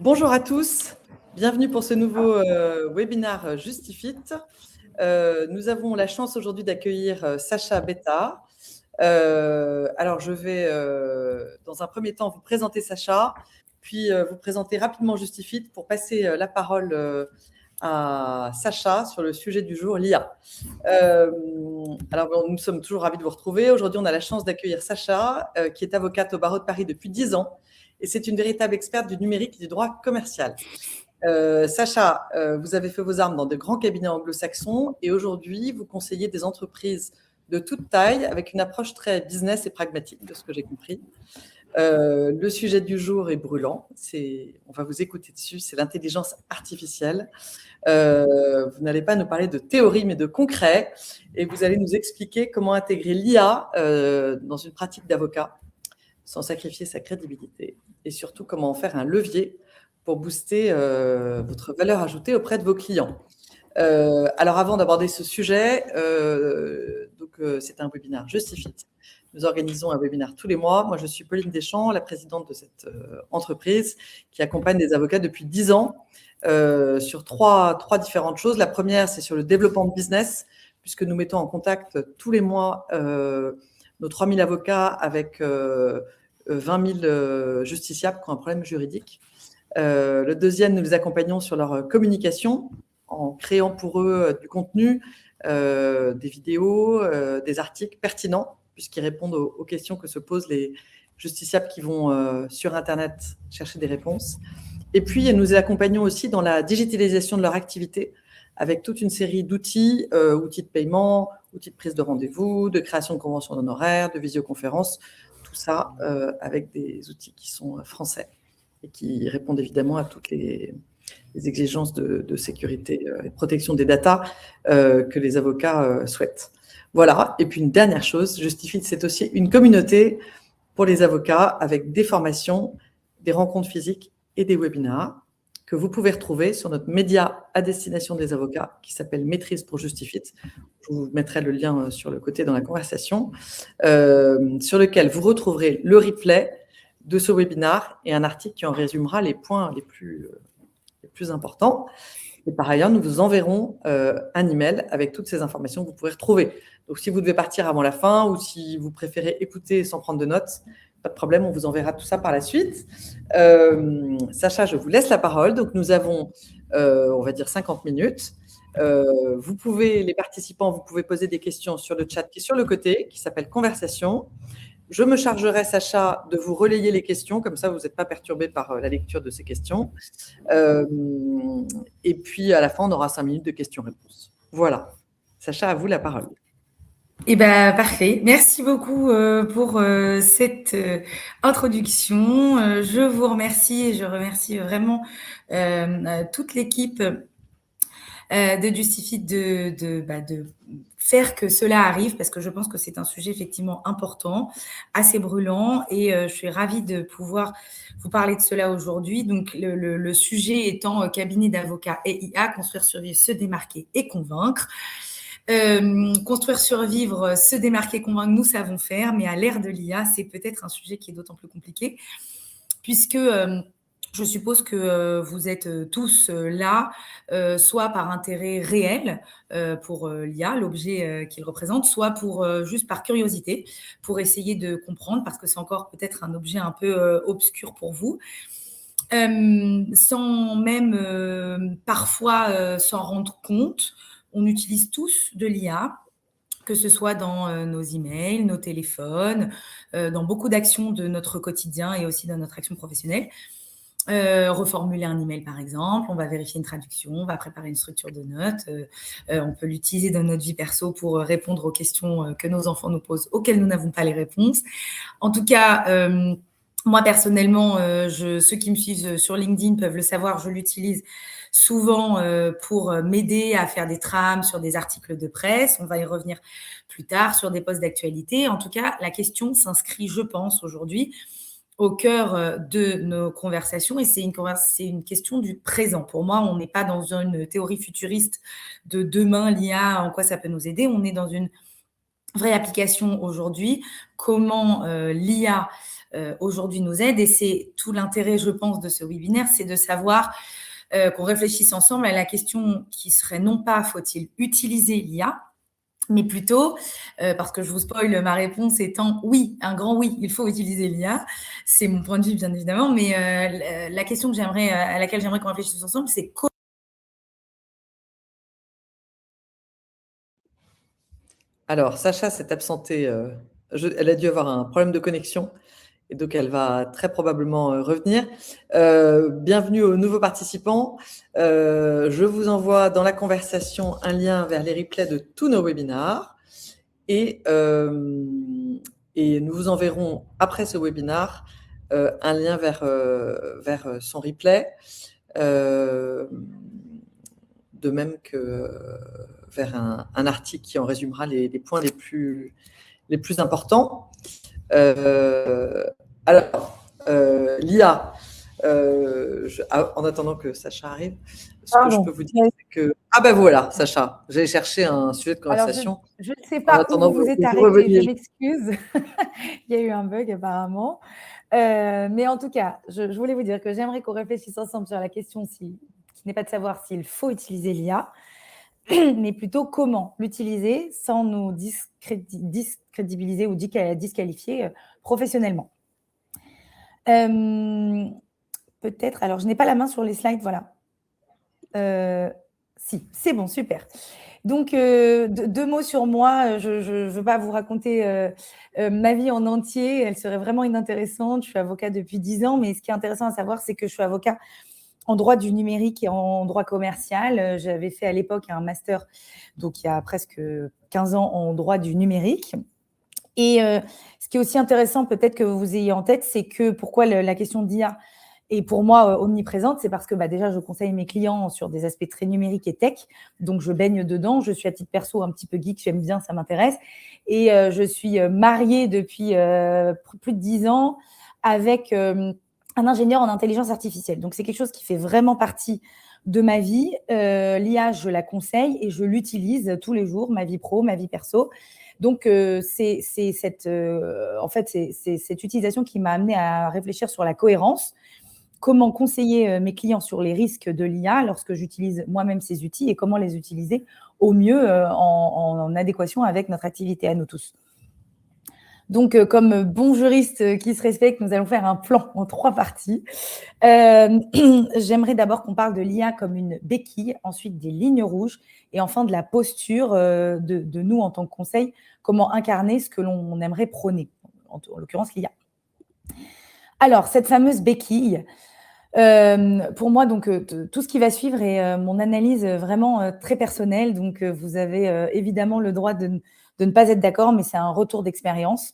Bonjour à tous, bienvenue pour ce nouveau webinaire Justifit. Nous avons la chance aujourd'hui d'accueillir Sacha Betta. Alors je vais dans un premier temps vous présenter Sacha, puis vous présenter rapidement Justifit pour passer la parole à Sacha sur le sujet du jour, l'IA. Alors nous sommes toujours ravis de vous retrouver. Aujourd'hui on a la chance d'accueillir Sacha qui est avocate au barreau de Paris depuis 10 ans. Et c'est une véritable experte du numérique et du droit commercial. Sacha, vous avez fait vos armes dans de grands cabinets anglo-saxons et aujourd'hui, vous conseillez des entreprises de toute taille avec une approche très business et pragmatique, de ce que j'ai compris. Le sujet du jour est brûlant. On va vous écouter dessus. C'est l'intelligence artificielle. Vous n'allez pas nous parler de théorie, mais de concret. Et vous allez nous expliquer comment intégrer l'IA dans une pratique d'avocat sans sacrifier sa crédibilité, et surtout comment en faire un levier pour booster votre valeur ajoutée auprès de vos clients. Alors avant d'aborder ce sujet, c'est un webinaire Justifit. Nous organisons un webinaire tous les mois. Moi, je suis Pauline Deschamps, la présidente de cette entreprise qui accompagne des avocats depuis 10 ans sur trois différentes choses. La première, c'est sur le développement de business, puisque nous mettons en contact tous les mois nos 3000 avocats avec 20 000 justiciables qui ont un problème juridique. Le deuxième, nous les accompagnons sur leur communication en créant pour eux du contenu, des vidéos, des articles pertinents, puisqu'ils répondent aux questions que se posent les justiciables qui vont sur Internet chercher des réponses. Et puis, nous les accompagnons aussi dans la digitalisation de leur activité avec toute une série d'outils, outils de paiement, outils de prise de rendez-vous, de création de conventions d'honoraires, de visioconférences, tout ça avec des outils qui sont français et qui répondent évidemment à toutes les exigences de sécurité et de protection des datas que les avocats souhaitent. Voilà, et puis une dernière chose, Justifit, c'est aussi une communauté pour les avocats avec des formations, des rencontres physiques et des webinars que vous pouvez retrouver sur notre média à destination des avocats qui s'appelle Maîtrise pour Justifit. Je vous mettrai le lien sur le côté dans la conversation, sur lequel vous retrouverez le replay de ce webinaire et un article qui en résumera les points les plus importants. Et par ailleurs, nous vous enverrons un email avec toutes ces informations que vous pourrez retrouver. Donc, si vous devez partir avant la fin ou si vous préférez écouter sans prendre de notes, pas de problème, on vous enverra tout ça par la suite. Sacha, je vous laisse la parole. Donc, nous avons, on va dire, 50 minutes. Les participants, vous pouvez poser des questions sur le chat qui est sur le côté, qui s'appelle Conversation. Je me chargerai, Sacha, de vous relayer les questions, comme ça vous n'êtes pas perturbé par la lecture de ces questions. Et puis, à la fin, on aura 5 minutes de questions-réponses. Voilà. Sacha, à vous la parole. Eh ben, parfait. Merci beaucoup pour cette introduction. Je vous remercie et je remercie vraiment toute l'équipe de Justifit de faire que cela arrive, parce que je pense que c'est un sujet effectivement important, assez brûlant, et je suis ravie de pouvoir vous parler de cela aujourd'hui. Donc, le sujet étant cabinet d'avocats et IA, construire, survivre, se démarquer et convaincre. Construire, survivre, se démarquer, convaincre, nous savons faire, mais à l'ère de l'IA, c'est peut-être un sujet qui est d'autant plus compliqué, puisque je suppose que vous êtes tous là, soit par intérêt réel pour l'IA, l'objet qu'il représente, soit pour juste par curiosité, pour essayer de comprendre, parce que c'est encore peut-être un objet un peu obscur pour vous. Sans même parfois s'en rendre compte, on utilise tous de l'IA, que ce soit dans nos emails, nos téléphones, dans beaucoup d'actions de notre quotidien et aussi dans notre action professionnelle. Reformuler un email, par exemple, on va vérifier une traduction, on va préparer une structure de notes, on peut l'utiliser dans notre vie perso pour répondre aux questions que nos enfants nous posent, auxquelles nous n'avons pas les réponses. En tout cas, moi, personnellement, ceux qui me suivent sur LinkedIn peuvent le savoir, je l'utilise souvent pour m'aider à faire des trames sur des articles de presse. On va y revenir plus tard sur des posts d'actualité. En tout cas, la question s'inscrit, je pense, aujourd'hui au cœur de nos conversations, et c'est une question du présent. Pour moi, on n'est pas dans une théorie futuriste de demain, l'IA, en quoi ça peut nous aider. On est dans une vraie application aujourd'hui, comment l'IA aujourd'hui nous aide. Et c'est tout l'intérêt, je pense, de ce webinaire, c'est de savoir qu'on réfléchisse ensemble à la question qui serait non pas faut-il utiliser l'IA, mais plutôt, parce que je vous spoil ma réponse étant oui, un grand oui, il faut utiliser l'IA. C'est mon point de vue, bien évidemment, mais la question que à laquelle j'aimerais qu'on réfléchisse ensemble, c'est comment. Alors, Sacha s'est absentée. Elle a dû avoir un problème de connexion. Et donc, elle va très probablement revenir. Bienvenue aux nouveaux participants. Je vous envoie dans la conversation un lien vers les replays de tous nos webinars. Et nous vous enverrons, après ce webinar, un lien vers son replay. De même que vers un article qui en résumera les points les plus importants. Alors, l'IA, en attendant que Sacha arrive, ce que je peux vous dire, c'est que... Ah ben voilà, Sacha, j'allais chercher un sujet de conversation. Alors, je ne sais pas où vous êtes arrêté, je m'excuse. Il y a eu un bug apparemment. Mais en tout cas, je voulais vous dire que j'aimerais qu'on réfléchisse ensemble sur la question qui n'est pas de savoir s'il faut utiliser l'IA, mais plutôt comment l'utiliser sans nous discrédibiliser ou disqualifier professionnellement. Peut-être, alors je n'ai pas la main sur les slides, voilà. Si, c'est bon, super. Donc, deux mots sur moi. Je ne veux pas vous raconter ma vie en entier. Elle serait vraiment inintéressante. Je suis avocate depuis 10 ans, mais ce qui est intéressant à savoir, c'est que je suis avocat en droit du numérique et en droit commercial. J'avais fait à l'époque un master, donc il y a presque 15 ans, en droit du numérique. Et ce qui est aussi intéressant, peut-être que vous ayez en tête, c'est que pourquoi la question d'IA est pour moi omniprésente, c'est parce que déjà, je conseille mes clients sur des aspects très numériques et tech, donc je baigne dedans. Je suis à titre perso un petit peu geek, j'aime bien, ça m'intéresse. Et je suis mariée depuis plus de 10 ans avec un ingénieur en intelligence artificielle. Donc, c'est quelque chose qui fait vraiment partie de ma vie. L'IA, je la conseille et je l'utilise tous les jours, ma vie pro, ma vie perso. Donc, c'est cette utilisation qui m'a amenée à réfléchir sur la cohérence. Comment conseiller mes clients sur les risques de l'IA lorsque j'utilise moi-même ces outils et comment les utiliser au mieux en adéquation avec notre activité à nous tous. Donc, comme bon juriste qui se respecte, nous allons faire un plan en 3 parties. J'aimerais d'abord qu'on parle de l'IA comme une béquille, ensuite des lignes rouges et enfin de la posture de nous en tant que conseil, comment incarner ce que l'on aimerait prôner, en l'occurrence l'IA. Alors, cette fameuse béquille, pour moi, donc, tout ce qui va suivre est mon analyse vraiment très personnelle. Donc, vous avez évidemment le droit de ne pas être d'accord, mais c'est un retour d'expérience.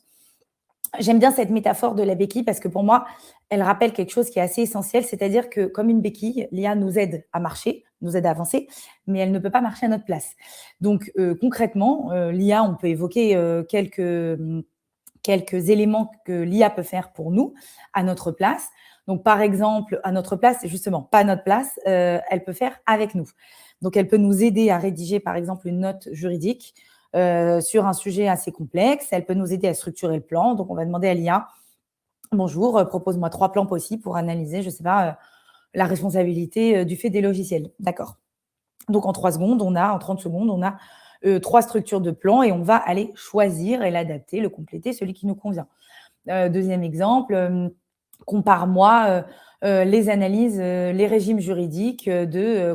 J'aime bien cette métaphore de la béquille parce que pour moi, elle rappelle quelque chose qui est assez essentiel, c'est-à-dire que comme une béquille, l'IA nous aide à marcher, nous aide à avancer, mais elle ne peut pas marcher à notre place. Donc, concrètement, l'IA, on peut évoquer quelques éléments que l'IA peut faire pour nous à notre place. Donc, par exemple, à notre place, c'est justement pas à notre place, elle peut faire avec nous. Donc, elle peut nous aider à rédiger, par exemple, une note juridique sur un sujet assez complexe. Elle peut nous aider à structurer le plan. Donc, on va demander à l'IA, bonjour, propose-moi 3 plans possibles pour analyser, je ne sais pas, la responsabilité du fait des logiciels. D'accord. Donc, en 30 secondes, on a 3 structures de plans et on va aller choisir et l'adapter, le compléter, celui qui nous convient. Deuxième exemple, compare-moi les analyses, les régimes juridiques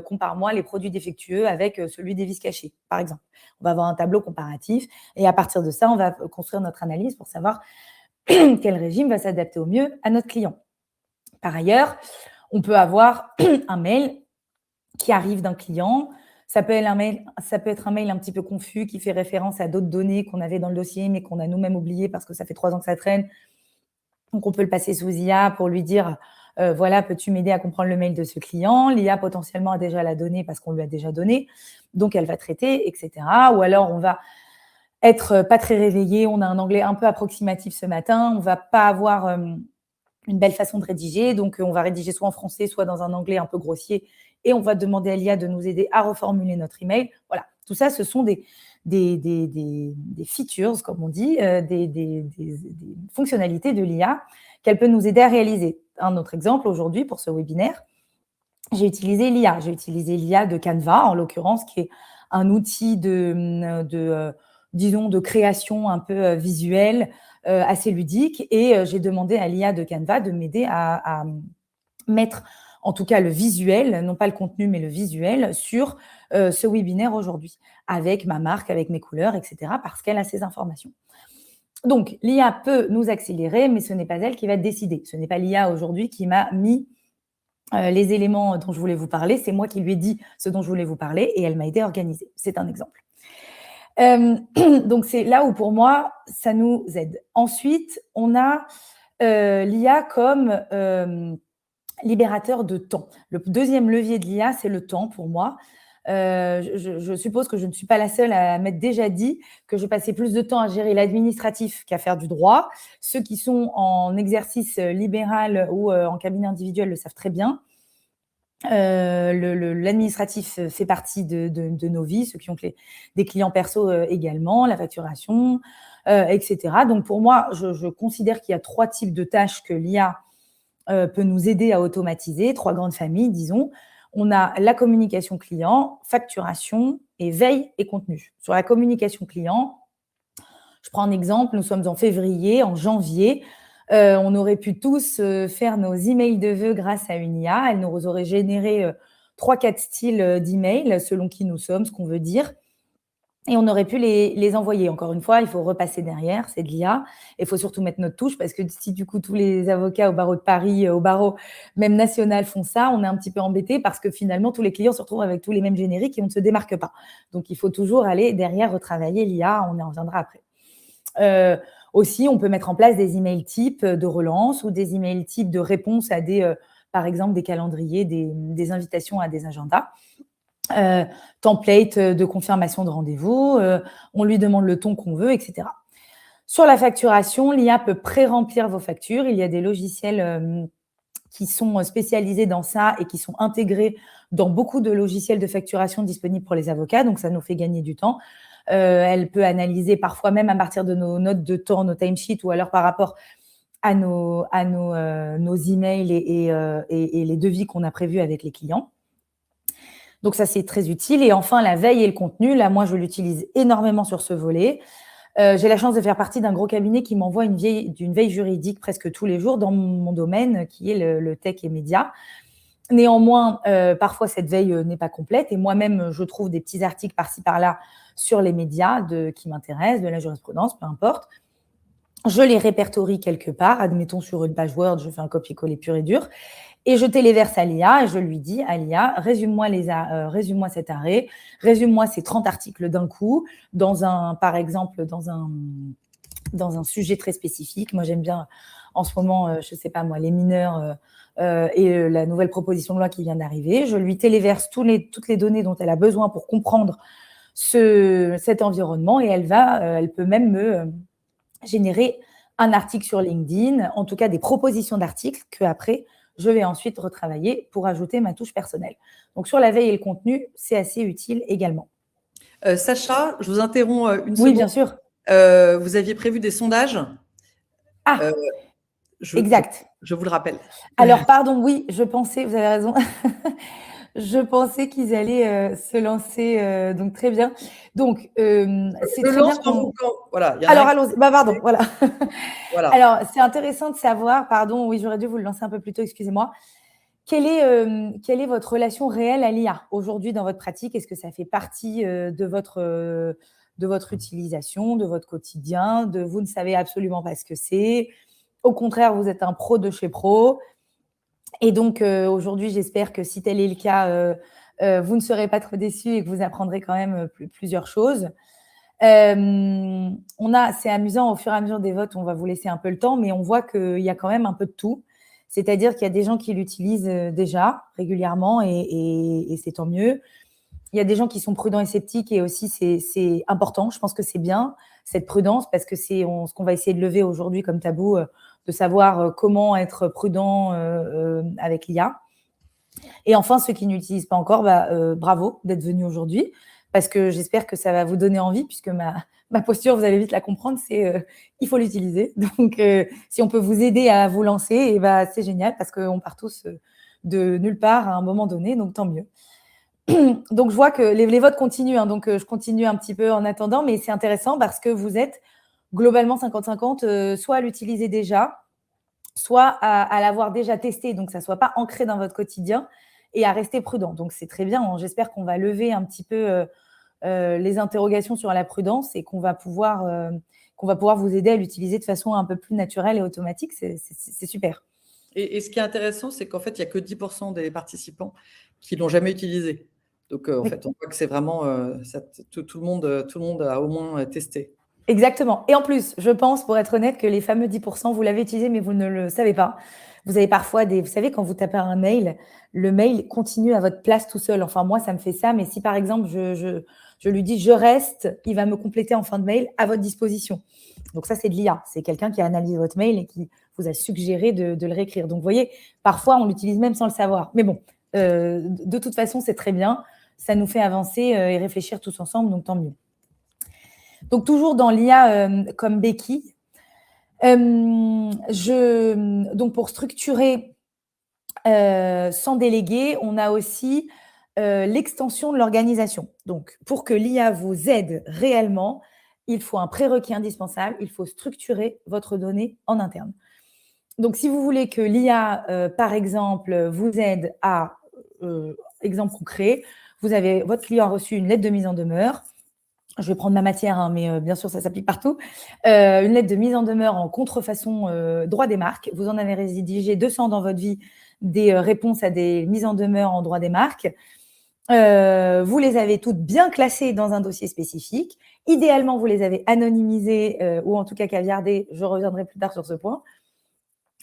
compare-moi les produits défectueux avec celui des vices cachés, par exemple. On va avoir un tableau comparatif et à partir de ça, on va construire notre analyse pour savoir quel régime va s'adapter au mieux à notre client. Par ailleurs, on peut avoir un mail qui arrive d'un client. Ça peut être un mail un petit peu confus qui fait référence à d'autres données qu'on avait dans le dossier, mais qu'on a nous-mêmes oubliées parce que ça fait 3 ans que ça traîne. Donc, on peut le passer sous IA pour lui dire voilà, peux-tu m'aider à comprendre le mail de ce client? L'IA potentiellement a déjà la donnée parce qu'on lui a déjà donné. Donc, elle va traiter, etc. Ou alors, on va être pas très réveillé. On a un anglais un peu approximatif ce matin. On ne va pas avoir une belle façon de rédiger. Donc, on va rédiger soit en français, soit dans un anglais un peu grossier. Et on va demander à l'IA de nous aider à reformuler notre email. Voilà. Tout ça, ce sont des features, comme on dit, des fonctionnalités de l'IA qu'elle peut nous aider à réaliser. Un autre exemple, aujourd'hui, pour ce webinaire, j'ai utilisé l'IA. J'ai utilisé l'IA de Canva, en l'occurrence, qui est un outil disons, de création un peu visuelle, assez ludique. Et j'ai demandé à l'IA de Canva de m'aider à mettre, en tout cas, le visuel, non pas le contenu, mais le visuel, sur ce webinaire aujourd'hui, avec ma marque, avec mes couleurs, etc., parce qu'elle a ces informations. Donc, l'IA peut nous accélérer, mais ce n'est pas elle qui va décider. Ce n'est pas l'IA aujourd'hui qui m'a mis les éléments dont je voulais vous parler. C'est moi qui lui ai dit ce dont je voulais vous parler et elle m'a aidé à organiser. C'est un exemple. Donc, c'est là où, pour moi, ça nous aide. Ensuite, on a l'IA comme libérateur de temps. Le deuxième levier de l'IA, c'est le temps pour moi. Je suppose que je ne suis pas la seule à m'être déjà dit que je passais plus de temps à gérer l'administratif qu'à faire du droit. Ceux qui sont en exercice libéral ou en cabinet individuel le savent très bien. L'administratif fait partie de nos vies, ceux qui ont des clients perso également, la facturation, etc. Donc pour moi, je considère qu'il y a 3 types de tâches que l'IA peut nous aider à automatiser, 3 grandes familles, disons. On a la communication client, facturation et veille et contenu. Sur la communication client, je prends un exemple, nous sommes en février, en janvier, on aurait pu tous faire nos emails de vœux grâce à une IA. Elle nous aurait généré 3-4 styles d'emails selon qui nous sommes, ce qu'on veut dire. Et on aurait pu les envoyer. Encore une fois, il faut repasser derrière, c'est de l'IA. Il faut surtout mettre notre touche parce que si du coup tous les avocats au barreau de Paris, au barreau même national font ça, on est un petit peu embêté parce que finalement tous les clients se retrouvent avec tous les mêmes génériques et on ne se démarque pas. Donc il faut toujours aller derrière retravailler l'IA, on y reviendra après. Aussi, on peut mettre en place des emails types de relance ou des emails types de réponse à par exemple, des calendriers, des invitations à des agendas. Template de confirmation de rendez-vous, on lui demande le ton qu'on veut, etc. Sur la facturation, l'IA peut pré-remplir vos factures. Il y a des logiciels qui sont spécialisés dans ça et qui sont intégrés dans beaucoup de logiciels de facturation disponibles pour les avocats, donc ça nous fait gagner du temps. Elle peut analyser parfois même à partir de nos notes de temps, nos timesheets ou alors par rapport à nos emails et les devis qu'on a prévus avec les clients. Donc ça, c'est très utile. Et enfin, la veille et le contenu, là, moi, je l'utilise énormément sur ce volet. J'ai la chance de faire partie d'un gros cabinet qui m'envoie une veille juridique presque tous les jours dans mon domaine, qui est le tech et médias. Néanmoins, parfois, cette veille n'est pas complète. Et moi-même, je trouve des petits articles par-ci, par-là sur les médias qui m'intéressent, de la jurisprudence, peu importe. Je les répertorie quelque part, admettons sur une page Word, je fais un copier-coller pur et dur. Et je téléverse à l'IA et je lui dis à l'IA, résume-moi cet arrêt, résume-moi ces 30 articles d'un coup, par exemple, dans un sujet très spécifique. Moi, j'aime bien, en ce moment, je ne sais pas moi, les mineurs et la nouvelle proposition de loi qui vient d'arriver. Je lui téléverse toutes les données dont elle a besoin pour comprendre cet environnement et elle peut même me générer un article sur LinkedIn, en tout cas des propositions d'articles qu'après, je vais ensuite retravailler pour ajouter ma touche personnelle. Donc, sur la veille et le contenu, c'est assez utile également. Sacha, je vous interromps une seconde. Oui, bien sûr. Vous aviez prévu des sondages. Exact. Je vous le rappelle. Alors, pardon, oui, je pensais, vous avez raison, je pensais qu'ils allaient se lancer, donc très bien. Donc, c'est très bien voilà. Alors, allons-y. Pardon, voilà. Voilà. Alors, c'est intéressant de savoir, pardon, oui, j'aurais dû vous le lancer un peu plus tôt, excusez-moi. Quelle est votre relation réelle à l'IA aujourd'hui dans votre pratique? Est-ce que ça fait partie de votre utilisation, de votre quotidien, vous ne savez absolument pas ce que c'est? Au contraire, vous êtes un pro de chez pro. Et donc, aujourd'hui, j'espère que si tel est le cas, vous ne serez pas trop déçus et que vous apprendrez quand même plusieurs choses. C'est amusant, au fur et à mesure des votes, on va vous laisser un peu le temps, mais on voit qu'il y a quand même un peu de tout. C'est-à-dire qu'il y a des gens qui l'utilisent déjà régulièrement et c'est tant mieux. Il y a des gens qui sont prudents et sceptiques et aussi c'est important. Je pense que c'est bien, cette prudence, parce que c'est ce qu'on va essayer de lever aujourd'hui comme tabou, de savoir comment être prudent avec l'IA. Et enfin, ceux qui n'utilisent pas encore, bravo d'être venus aujourd'hui, parce que j'espère que ça va vous donner envie, puisque ma posture, vous allez vite la comprendre, c'est il faut l'utiliser. Donc, si on peut vous aider à vous lancer, et ben, c'est génial, parce qu'on part tous de nulle part à un moment donné, donc tant mieux. Donc, je vois que les votes continuent, hein, donc je continue un petit peu en attendant, mais c'est intéressant parce que vous êtes globalement 50-50, soit à l'utiliser déjà, soit à l'avoir déjà testé, donc ça ne soit pas ancré dans votre quotidien, et à rester prudent. Donc, c'est très bien. Hein. J'espère qu'on va lever un petit peu les interrogations sur la prudence et qu'on va pouvoir vous aider à l'utiliser de façon un peu plus naturelle et automatique. C'est super. Et ce qui est intéressant, c'est qu'en fait, il n'y a que 10% des participants qui ne l'ont jamais utilisé. Donc, en fait, on voit que c'est vraiment tout le monde a au moins testé. Exactement. Et en plus, je pense, pour être honnête, que les fameux 10%, vous l'avez utilisé, mais vous ne le savez pas. Vous avez parfois vous savez, quand vous tapez un mail, le mail continue à votre place tout seul. Enfin, moi, ça me fait ça. Mais si, par exemple, je lui dis « je reste », il va me compléter en fin de mail à votre disposition. Donc, ça, c'est de l'IA. C'est quelqu'un qui a analysé votre mail et qui vous a suggéré de le réécrire. Donc, vous voyez, parfois, on l'utilise même sans le savoir. Mais bon, de toute façon, c'est très bien. Ça nous fait avancer et réfléchir tous ensemble, donc tant mieux. Donc, toujours dans l'IA comme béquille, donc pour structurer sans déléguer, on a aussi l'extension de l'organisation. Donc, pour que l'IA vous aide réellement, il faut un prérequis indispensable, il faut structurer votre donnée en interne. Donc, si vous voulez que l'IA, par exemple, vous aide à, exemple concret, vous avez votre client a reçu une lettre de mise en demeure. Je vais prendre ma matière, hein, mais bien sûr, ça s'applique partout. Une lettre de mise en demeure en contrefaçon droit des marques. Vous en avez rédigé 200 dans votre vie, des réponses à des mises en demeure en droit des marques. Vous les avez toutes bien classées dans un dossier spécifique. Idéalement, vous les avez anonymisées ou en tout cas caviardées. Je reviendrai plus tard sur ce point.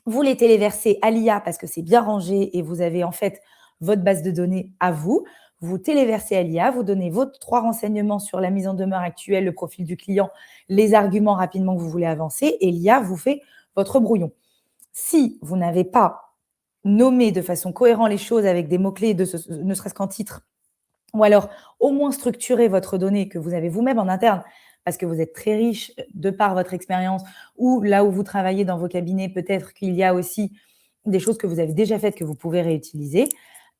Vous les téléversez à l'IA parce que c'est bien rangé et vous avez en fait votre base de données à vous. Vous téléversez à l'IA, vous donnez vos 3 renseignements sur la mise en demeure actuelle, le profil du client, les arguments rapidement que vous voulez avancer, et l'IA vous fait votre brouillon. Si vous n'avez pas nommé de façon cohérente les choses avec des mots-clés, ne serait-ce qu'en titre, ou alors au moins structurer votre donnée que vous avez vous-même en interne, parce que vous êtes très riche de par votre expérience, ou là où vous travaillez dans vos cabinets, peut-être qu'il y a aussi des choses que vous avez déjà faites que vous pouvez réutiliser.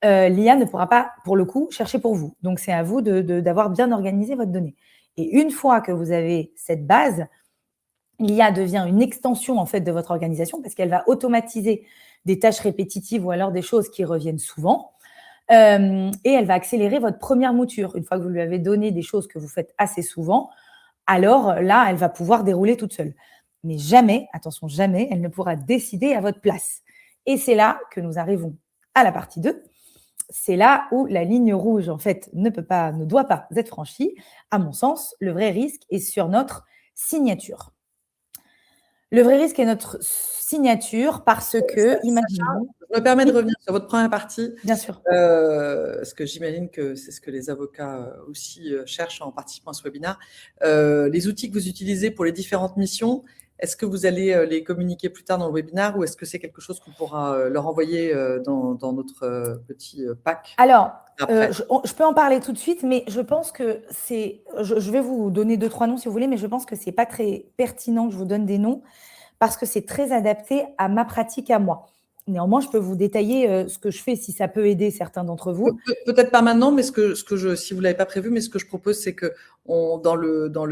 L'IA ne pourra pas, pour le coup, chercher pour vous. Donc, c'est à vous d'avoir bien organisé votre donnée. Et une fois que vous avez cette base, l'IA devient une extension, en fait, de votre organisation parce qu'elle va automatiser des tâches répétitives ou alors des choses qui reviennent souvent. Et elle va accélérer votre première mouture. Une fois que vous lui avez donné des choses que vous faites assez souvent, alors là, elle va pouvoir dérouler toute seule. Mais jamais, attention, jamais, elle ne pourra décider à votre place. Et c'est là que nous arrivons à la partie 2. C'est là où la ligne rouge, en fait, ne doit pas être franchie. À mon sens, le vrai risque est sur notre signature. Le vrai risque est notre signature parce que, imaginons… Je me permets de revenir sur votre première partie. Bien sûr. Parce que j'imagine que c'est ce que les avocats aussi cherchent en participant à ce webinaire. Les outils que vous utilisez pour les différentes missions, est-ce que vous allez les communiquer plus tard dans le webinaire ou est-ce que c'est quelque chose qu'on pourra leur envoyer dans notre petit pack? Alors, je peux en parler tout de suite, mais je pense que je vais vous donner 2-3 noms si vous voulez, mais je pense que ce n'est pas très pertinent que je vous donne des noms parce que c'est très adapté à ma pratique à moi. Néanmoins, je peux vous détailler ce que je fais si ça peut aider certains d'entre vous. Peut-être pas maintenant, mais si vous ne l'avez pas prévu, mais ce que je propose, c'est que dans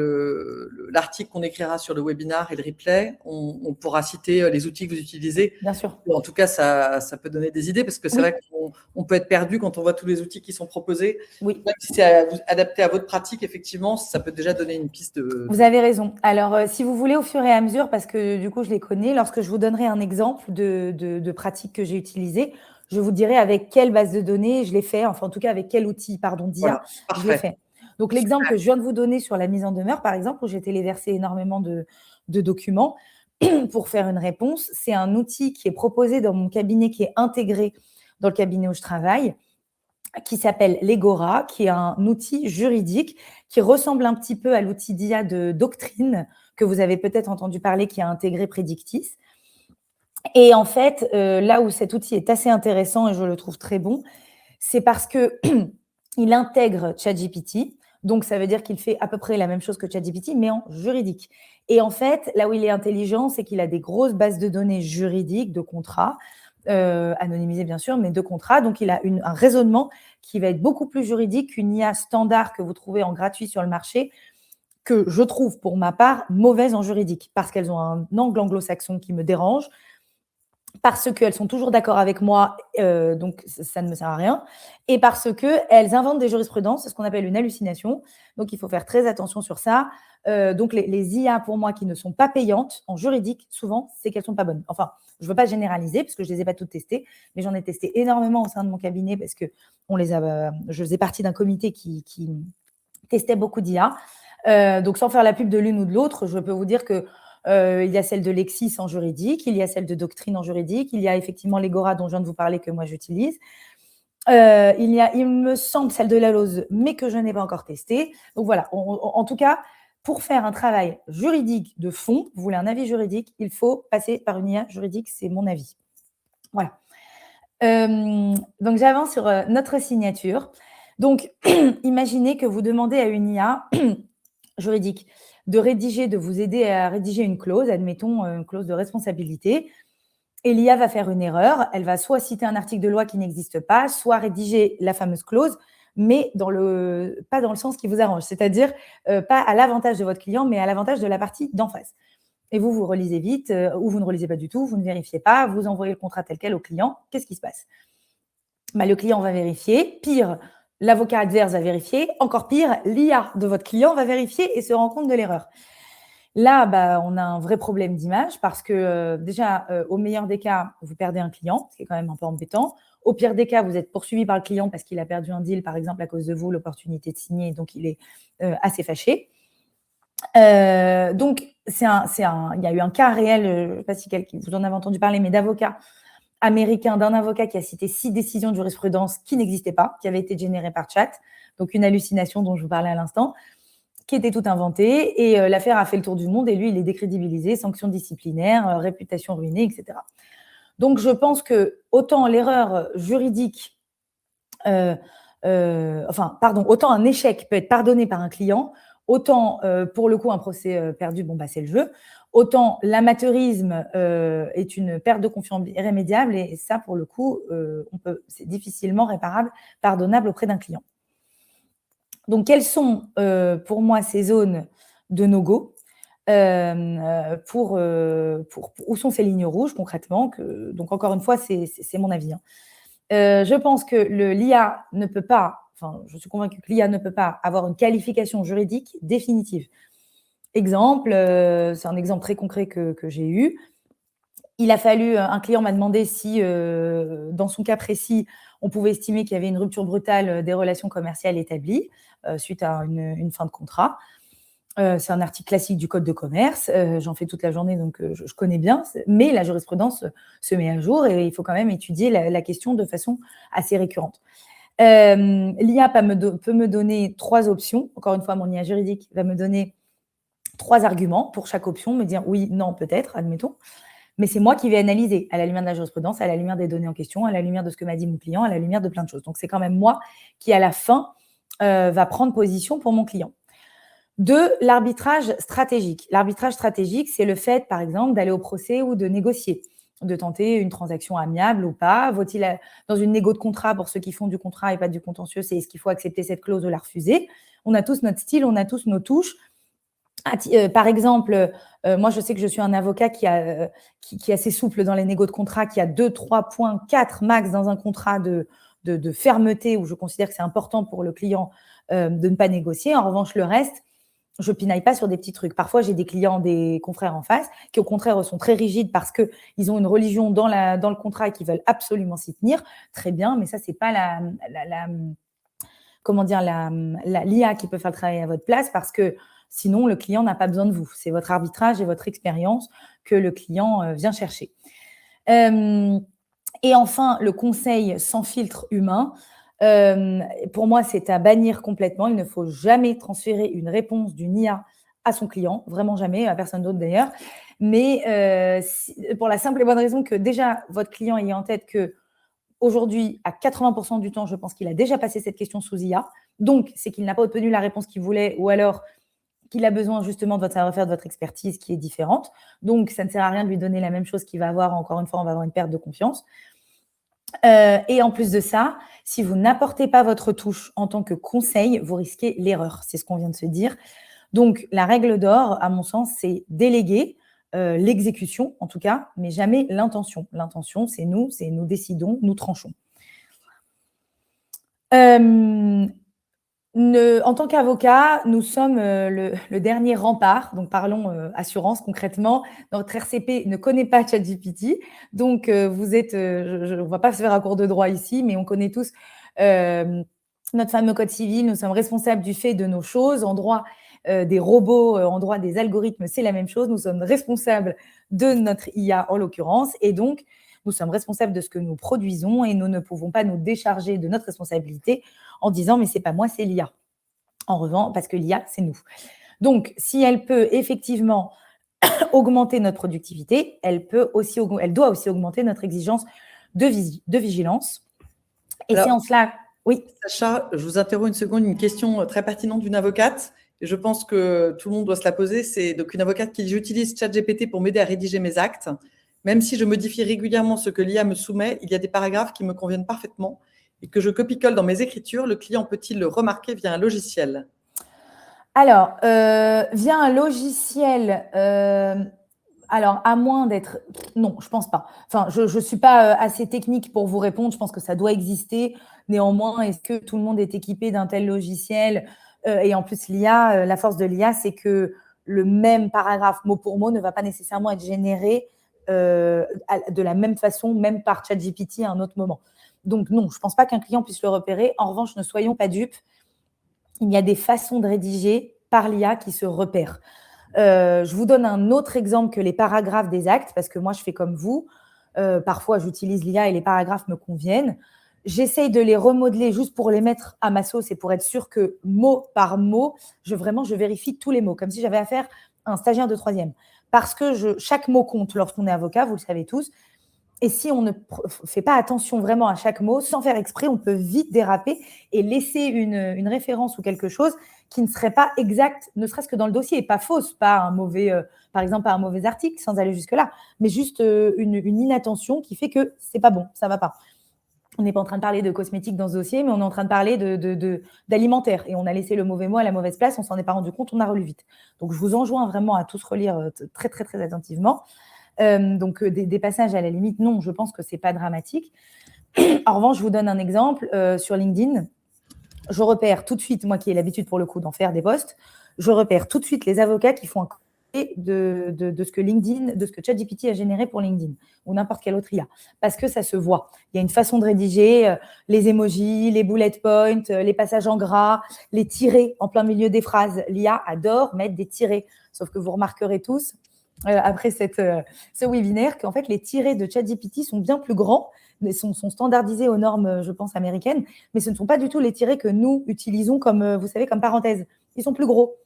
l'article qu'on écrira sur le webinaire et le replay, on pourra citer les outils que vous utilisez. Bien sûr. En tout cas, ça peut donner des idées parce que c'est vrai qu'on peut être perdu quand on voit tous les outils qui sont proposés. Oui. Même si c'est adapté à votre pratique, effectivement, ça peut déjà donner une piste de… Vous avez raison. Alors, si vous voulez, au fur et à mesure, parce que du coup, je les connais, lorsque je vous donnerai un exemple de pratique que j'ai utilisée, je vous dirai avec quelle base de données je l'ai fait, enfin en tout cas avec quel outil, d'IA je l'ai fait. Donc, l'exemple que je viens de vous donner sur la mise en demeure, par exemple, où j'ai téléversé énormément de documents pour faire une réponse, c'est un outil qui est proposé dans mon cabinet, qui est intégré dans le cabinet où je travaille, qui s'appelle Legora, qui est un outil juridique qui ressemble un petit peu à l'outil d'IA de Doctrine que vous avez peut-être entendu parler, qui a intégré Predictis. Et en fait, là où cet outil est assez intéressant et je le trouve très bon, c'est parce qu'il intègre ChatGPT. Donc, ça veut dire qu'il fait à peu près la même chose que ChatGPT, mais en juridique. Et en fait, là où il est intelligent, c'est qu'il a des grosses bases de données juridiques, de contrats, anonymisés bien sûr, mais de contrats. Donc, il a un raisonnement qui va être beaucoup plus juridique qu'une IA standard que vous trouvez en gratuit sur le marché, que je trouve, pour ma part, mauvaise en juridique, parce qu'elles ont un angle anglo-saxon qui me dérange, parce qu'elles sont toujours d'accord avec moi, donc ça ne me sert à rien, et parce qu'elles inventent des jurisprudences, c'est ce qu'on appelle une hallucination, donc il faut faire très attention sur ça. Donc les IA, pour moi, qui ne sont pas payantes, en juridique, souvent, c'est qu'elles ne sont pas bonnes. Enfin, je ne veux pas généraliser, parce que je ne les ai pas toutes testées, mais j'en ai testé énormément au sein de mon cabinet, parce que je faisais partie d'un comité qui testait beaucoup d'IA. Donc, sans faire la pub de l'une ou de l'autre, je peux vous dire que il y a celle de Lexis en juridique, il y a celle de Doctrine en juridique, il y a effectivement l'Egora dont je viens de vous parler que moi j'utilise. Il y a, il me semble, celle de la Lose, mais que je n'ai pas encore testée. Donc voilà, en tout cas, pour faire un travail juridique de fond, vous voulez un avis juridique, il faut passer par une IA juridique, c'est mon avis. Voilà. Donc j'avance sur notre signature. Donc, imaginez que vous demandez à une IA juridique de vous aider à rédiger une clause, admettons une clause de responsabilité, et l'IA va faire une erreur, elle va soit citer un article de loi qui n'existe pas, soit rédiger la fameuse clause, mais pas dans le sens qui vous arrange, c'est-à-dire pas à l'avantage de votre client, mais à l'avantage de la partie d'en face. Et vous relisez vite, ou vous ne relisez pas du tout, vous ne vérifiez pas, vous envoyez le contrat tel quel au client, qu'est-ce qui se passe ? Le client va vérifier, pire, l'avocat adverse va vérifier, encore pire, l'IA de votre client va vérifier et se rend compte de l'erreur. Là, on a un vrai problème d'image parce que déjà, au meilleur des cas, vous perdez un client, ce qui est quand même un peu embêtant. Au pire des cas, vous êtes poursuivi par le client parce qu'il a perdu un deal, par exemple, à cause de vous, l'opportunité de signer, donc il est assez fâché. Donc, il y a eu un cas réel, je ne sais pas si vous en avez entendu parler, mais d'avocat américain, d'un avocat qui a cité 6 décisions de jurisprudence qui n'existaient pas, qui avaient été générées par chat, donc une hallucination dont je vous parlais à l'instant, qui était tout inventée, et l'affaire a fait le tour du monde, et lui, il est décrédibilisé, sanctions disciplinaires, réputation ruinée, etc. Donc, je pense que autant l'erreur juridique, autant un échec peut être pardonné par un client, autant, pour le coup, un procès perdu, c'est le jeu. Autant l'amateurisme est une perte de confiance irrémédiable, et ça, pour le coup, c'est difficilement réparable, pardonnable auprès d'un client. Donc, quelles sont pour moi ces zones de no-go, où sont ces lignes rouges concrètement donc, encore une fois, c'est mon avis. Je pense que l'IA ne peut pas, je suis convaincue que l'IA ne peut pas avoir une qualification juridique définitive. Exemple, c'est un exemple très concret que j'ai eu. Un client m'a demandé si, dans son cas précis, on pouvait estimer qu'il y avait une rupture brutale des relations commerciales établies suite à une fin de contrat. C'est un article classique du Code de commerce. J'en fais toute la journée, donc je connais bien. Mais la jurisprudence se met à jour et il faut quand même étudier la question de façon assez récurrente. L'IA peut me donner 3 options. Encore une fois, mon IA juridique va me donner 3 arguments pour chaque option, me dire oui, non, peut-être, admettons. Mais c'est moi qui vais analyser à la lumière de la jurisprudence, à la lumière des données en question, à la lumière de ce que m'a dit mon client, à la lumière de plein de choses. Donc, c'est quand même moi qui, à la fin, va prendre position pour mon client. 2, l'arbitrage stratégique. L'arbitrage stratégique, c'est le fait, par exemple, d'aller au procès ou de négocier, de tenter une transaction amiable ou pas. Vaut-il, dans une négo de contrat, pour ceux qui font du contrat et pas du contentieux, c'est est-ce qu'il faut accepter cette clause ou la refuser ? On a tous notre style, on a tous nos touches. Par exemple, moi, je sais que je suis un avocat qui est assez souple dans les négos de contrat, qui a 2, 3 points, 4 max dans un contrat de fermeté, où je considère que c'est important pour le client de ne pas négocier. En revanche, le reste, je pinaille pas sur des petits trucs. Parfois, j'ai des clients, des confrères en face, qui au contraire sont très rigides parce qu'ils ont une religion dans le contrat et qu'ils veulent absolument s'y tenir. Très bien, mais ça, c'est pas l'IA qui peut faire le travail à votre place, parce que sinon, le client n'a pas besoin de vous. C'est votre arbitrage et votre expérience que le client vient chercher. Et enfin, le conseil sans filtre humain. Pour moi, c'est à bannir complètement. Il ne faut jamais transférer une réponse d'une IA à son client, vraiment jamais, à personne d'autre d'ailleurs. Mais pour la simple et bonne raison que déjà, votre client ait en tête que Aujourd'hui, à 80% du temps, je pense qu'il a déjà passé cette question sous IA. Donc, c'est qu'il n'a pas obtenu la réponse qu'il voulait ou alors qu'il a besoin justement de votre savoir-faire, de votre expertise qui est différente. Donc, ça ne sert à rien de lui donner la même chose qu'il va avoir. Encore une fois, on va avoir une perte de confiance. Et en plus de ça, si vous n'apportez pas votre touche en tant que conseil, vous risquez l'erreur. C'est ce qu'on vient de se dire. Donc, la règle d'or, à mon sens, c'est déléguer l'exécution, en tout cas, mais jamais l'intention. L'intention, c'est nous décidons, nous tranchons. En tant qu'avocat, nous sommes le dernier rempart, donc parlons assurance concrètement. Notre RCP ne connaît pas ChatGPT, donc vous êtes, on ne va pas se faire un cours de droit ici, mais on connaît tous notre fameux code civil. Nous sommes responsables du fait de nos choses. En droit des robots, en droit des algorithmes, c'est la même chose. Nous sommes responsables de notre IA en l'occurrence, et donc nous sommes responsables de ce que nous produisons et nous ne pouvons pas nous décharger de notre responsabilité en disant « mais c'est pas moi, c'est l'IA ». En revanche, parce que l'IA, c'est nous. Donc, si elle peut effectivement augmenter notre productivité, elle doit aussi augmenter notre exigence de vigilance. Et c'est en cela… Oui. Sacha, je vous interromps une seconde, une question très pertinente d'une avocate. Et je pense que tout le monde doit se la poser. C'est donc une avocate qui dit « J'utilise ChatGPT pour m'aider à rédiger mes actes. Même si je modifie régulièrement ce que l'IA me soumet, il y a des paragraphes qui me conviennent parfaitement et que je copie-colle dans mes écritures. Le client peut-il le remarquer via un logiciel ?» Alors, via un logiciel, alors à moins d'être… Non, je ne pense pas. Enfin, je ne suis pas assez technique pour vous répondre. Je pense que ça doit exister. Néanmoins, est-ce que tout le monde est équipé d'un tel logiciel ? Et en plus, l'IA, la force de l'IA, c'est que le même paragraphe mot pour mot ne va pas nécessairement être généré de la même façon, même par ChatGPT à un autre moment. Donc non, je ne pense pas qu'un client puisse le repérer. En revanche, ne soyons pas dupes. Il y a des façons de rédiger par l'IA qui se repèrent. Je vous donne un autre exemple que les paragraphes des actes, parce que moi, je fais comme vous. Parfois, j'utilise l'IA et les paragraphes me conviennent. J'essaye de les remodeler juste pour les mettre à ma sauce et pour être sûr que mot par mot, je vérifie tous les mots, comme si j'avais affaire à un stagiaire de 3e. Parce que chaque mot compte lorsqu'on est avocat, vous le savez tous. Et si on ne fait pas attention vraiment à chaque mot, sans faire exprès, on peut vite déraper et laisser une référence ou quelque chose qui ne serait pas exact, ne serait-ce que dans le dossier, et pas fausse, pas un mauvais, par exemple, pas un mauvais article, sans aller jusque-là, mais juste une inattention qui fait que c'est pas bon, ça va pas. On n'est pas en train de parler de cosmétiques dans ce dossier, mais on est en train de parler d'alimentaire. Et on a laissé le mauvais mot à la mauvaise place, on s'en est pas rendu compte, on a relu vite. Donc, je vous enjoins vraiment à tous relire très, très, très attentivement. Donc, des passages à la limite, non, je pense que ce n'est pas dramatique. En revanche, je vous donne un exemple sur LinkedIn. Je repère tout de suite, moi qui ai l'habitude pour le coup d'en faire des posts, je repère tout de suite les avocats qui font un copier de ce que LinkedIn, de ce que ChatGPT a généré pour LinkedIn ou n'importe quelle autre IA, parce que ça se voit. Il y a une façon de rédiger, les emojis, les bullet points, les passages en gras, les tirets en plein milieu des phrases. L'IA adore mettre des tirets, sauf que vous remarquerez tous, après ce webinaire, qu'en fait, les tirets de ChatGPT sont bien plus grands, mais sont standardisés aux normes, je pense, américaines, mais ce ne sont pas du tout les tirets que nous utilisons comme, vous savez, comme parenthèse. Ils sont plus gros.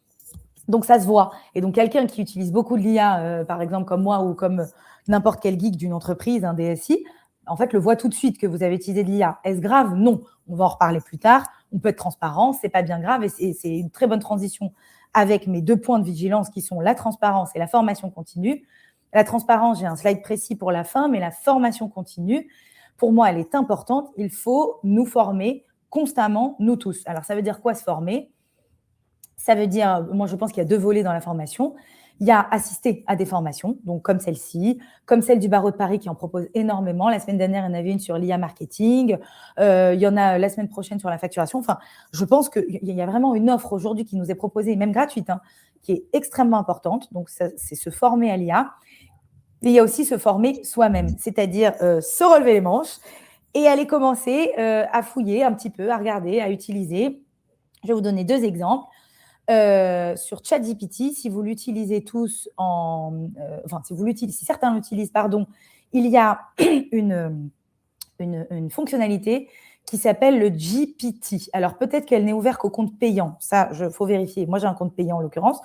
Donc, ça se voit. Et donc, quelqu'un qui utilise beaucoup de l'IA, par exemple, comme moi ou comme n'importe quel geek d'une entreprise, un DSI, en fait, le voit tout de suite que vous avez utilisé de l'IA. Est-ce grave ? Non. On va en reparler plus tard. On peut être transparent, c'est pas bien grave et c'est une très bonne transition avec mes 2 points de vigilance qui sont la transparence et la formation continue. La transparence, j'ai un slide précis pour la fin, mais la formation continue, pour moi, elle est importante. Il faut nous former constamment, nous tous. Alors, ça veut dire quoi se former ? Ça veut dire, moi, je pense qu'il y a 2 volets dans la formation. Il y a assister à des formations, donc comme celle-ci, comme celle du barreau de Paris qui en propose énormément. La semaine dernière, il y en avait une sur l'IA marketing. Il y en a la semaine prochaine sur la facturation. Enfin, je pense qu'il y a vraiment une offre aujourd'hui qui nous est proposée, même gratuite, qui est extrêmement importante. Donc, c'est se former à l'IA. Et il y a aussi se former soi-même, c'est-à-dire se relever les manches et aller commencer à fouiller un petit peu, à regarder, à utiliser. Je vais vous donner 2 exemples. Sur ChatGPT, si vous l'utilisez tous si certains l'utilisent, il y a une fonctionnalité qui s'appelle le GPT. Alors, peut-être qu'elle n'est ouverte qu'au compte payant. Ça, il faut vérifier. Moi, j'ai un compte payant en l'occurrence.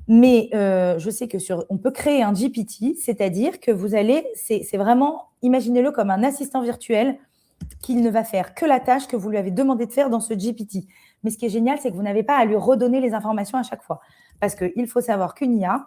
Mais je sais que on peut créer un GPT, c'est-à-dire que vous allez, c'est vraiment, imaginez-le comme un assistant virtuel qu'il ne va faire que la tâche que vous lui avez demandé de faire dans ce GPT. Mais ce qui est génial, c'est que vous n'avez pas à lui redonner les informations à chaque fois. Parce qu'il faut savoir qu'une IA,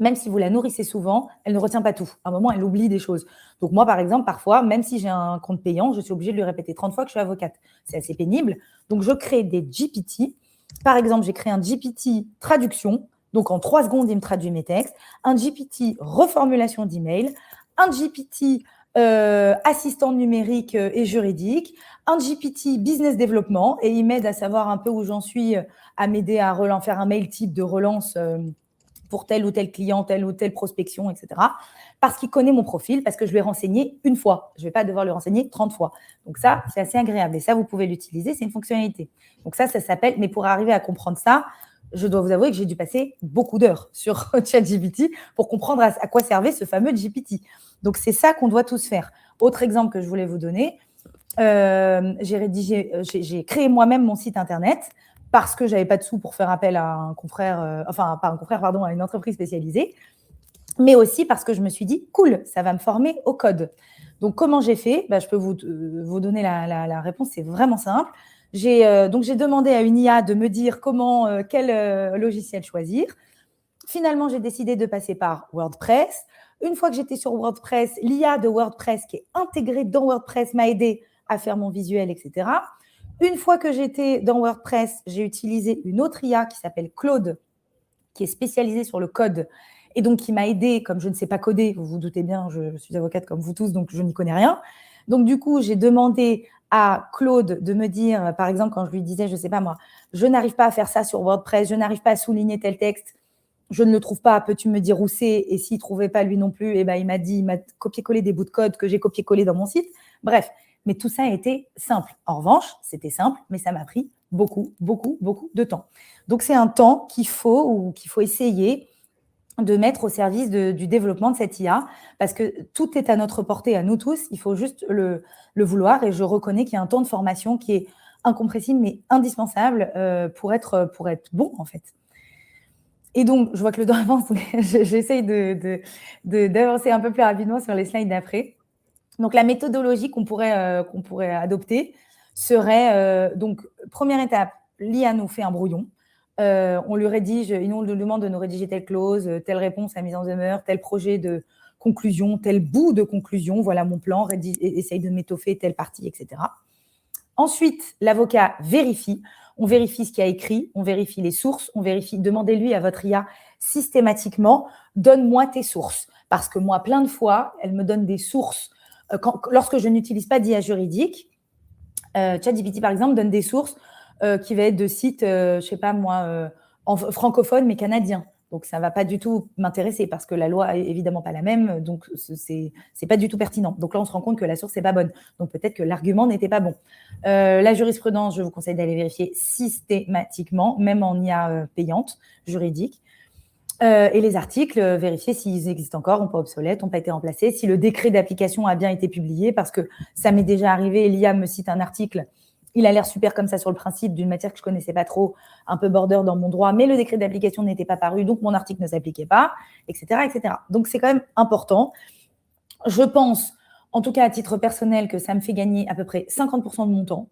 même si vous la nourrissez souvent, elle ne retient pas tout. À un moment, elle oublie des choses. Donc moi, par exemple, parfois, même si j'ai un compte payant, je suis obligée de lui répéter 30 fois que je suis avocate. C'est assez pénible. Donc, je crée des GPT. Par exemple, j'ai créé un GPT traduction. Donc, en 3 secondes, il me traduit mes textes. Un GPT reformulation d'email. Un GPT assistant numérique et juridique. Un GPT business développement. Et il m'aide à savoir un peu où j'en suis, à m'aider à faire un mail type de relance pour tel ou tel client, telle ou telle prospection, etc. Parce qu'il connaît mon profil, parce que je lui ai renseigné une fois. Je ne vais pas devoir lui renseigner 30 fois. Donc ça, c'est assez agréable. Et ça, vous pouvez l'utiliser, c'est une fonctionnalité. Donc ça s'appelle… Mais pour arriver à comprendre ça, je dois vous avouer que j'ai dû passer beaucoup d'heures sur ChatGPT pour comprendre à quoi servait ce fameux GPT. Donc c'est ça qu'on doit tous faire. Autre exemple que je voulais vous donner, j'ai créé moi-même mon site internet parce que je n'avais pas de sous pour faire appel à un confrère, à une entreprise spécialisée, mais aussi parce que je me suis dit, cool, ça va me former au code. Donc, comment j'ai fait ? Je peux vous donner la réponse, c'est vraiment simple. J'ai demandé à une IA de me dire quel logiciel choisir. Finalement, j'ai décidé de passer par WordPress. Une fois que j'étais sur WordPress, l'IA de WordPress qui est intégrée dans WordPress m'a aidé à faire mon visuel, etc. Une fois que j'étais dans WordPress, j'ai utilisé une autre IA qui s'appelle Claude, qui est spécialisée sur le code et donc qui m'a aidé, comme je ne sais pas coder, vous vous doutez bien, je suis avocate comme vous tous, donc je n'y connais rien. Donc du coup, j'ai demandé à Claude de me dire, par exemple, quand je lui disais, je ne sais pas moi, je n'arrive pas à faire ça sur WordPress, je n'arrive pas à souligner tel texte, je ne le trouve pas, peux-tu me dire où c'est ? Et s'il ne trouvait pas lui non plus, il m'a copié-collé des bouts de code que j'ai copié-collé dans mon site. Bref, mais tout ça a été simple. En revanche, c'était simple, mais ça m'a pris beaucoup, beaucoup, beaucoup de temps. Donc, c'est un temps qu'il faut essayer de mettre au service du développement de cette IA, parce que tout est à notre portée, à nous tous, il faut juste le vouloir, et je reconnais qu'il y a un temps de formation qui est incompressible, mais indispensable pour être bon, en fait. Et donc, je vois que le temps avance, donc j'essaye d'avancer un peu plus rapidement sur les slides d'après. Donc, la méthodologie qu'on pourrait adopter serait, donc, première étape, l'IA nous fait un brouillon. On lui rédige, il nous demande de nous rédiger telle clause, telle réponse à mise en demeure, tel projet de conclusion, tel bout de conclusion, voilà mon plan, essaye de m'étoffer telle partie, etc. Ensuite, l'avocat vérifie. On vérifie ce qu'il a écrit, on vérifie les sources, demandez-lui à votre IA systématiquement, donne-moi tes sources. Parce que moi, plein de fois, elle me donne des sources. Lorsque je n'utilise pas d'IA juridique, ChatGPT, par exemple, donne des sources qui va être de sites, je ne sais pas moi, francophones, mais canadiens. Donc, ça ne va pas du tout m'intéresser parce que la loi est évidemment pas la même. Donc, ce n'est pas du tout pertinent. Donc là, on se rend compte que la source n'est pas bonne. Donc, peut-être que l'argument n'était pas bon. La jurisprudence, je vous conseille d'aller vérifier systématiquement, même en IA payante, juridique. Et les articles, vérifier s'ils existent encore, n'ont pas obsolètes, n'ont pas été remplacés, si le décret d'application a bien été publié, parce que ça m'est déjà arrivé, l'IA me cite un article, il a l'air super comme ça sur le principe d'une matière que je ne connaissais pas trop, un peu border dans mon droit, mais le décret d'application n'était pas paru, donc mon article ne s'appliquait pas, etc., etc. Donc, c'est quand même important. Je pense, en tout cas à titre personnel, que ça me fait gagner à peu près 50% de mon temps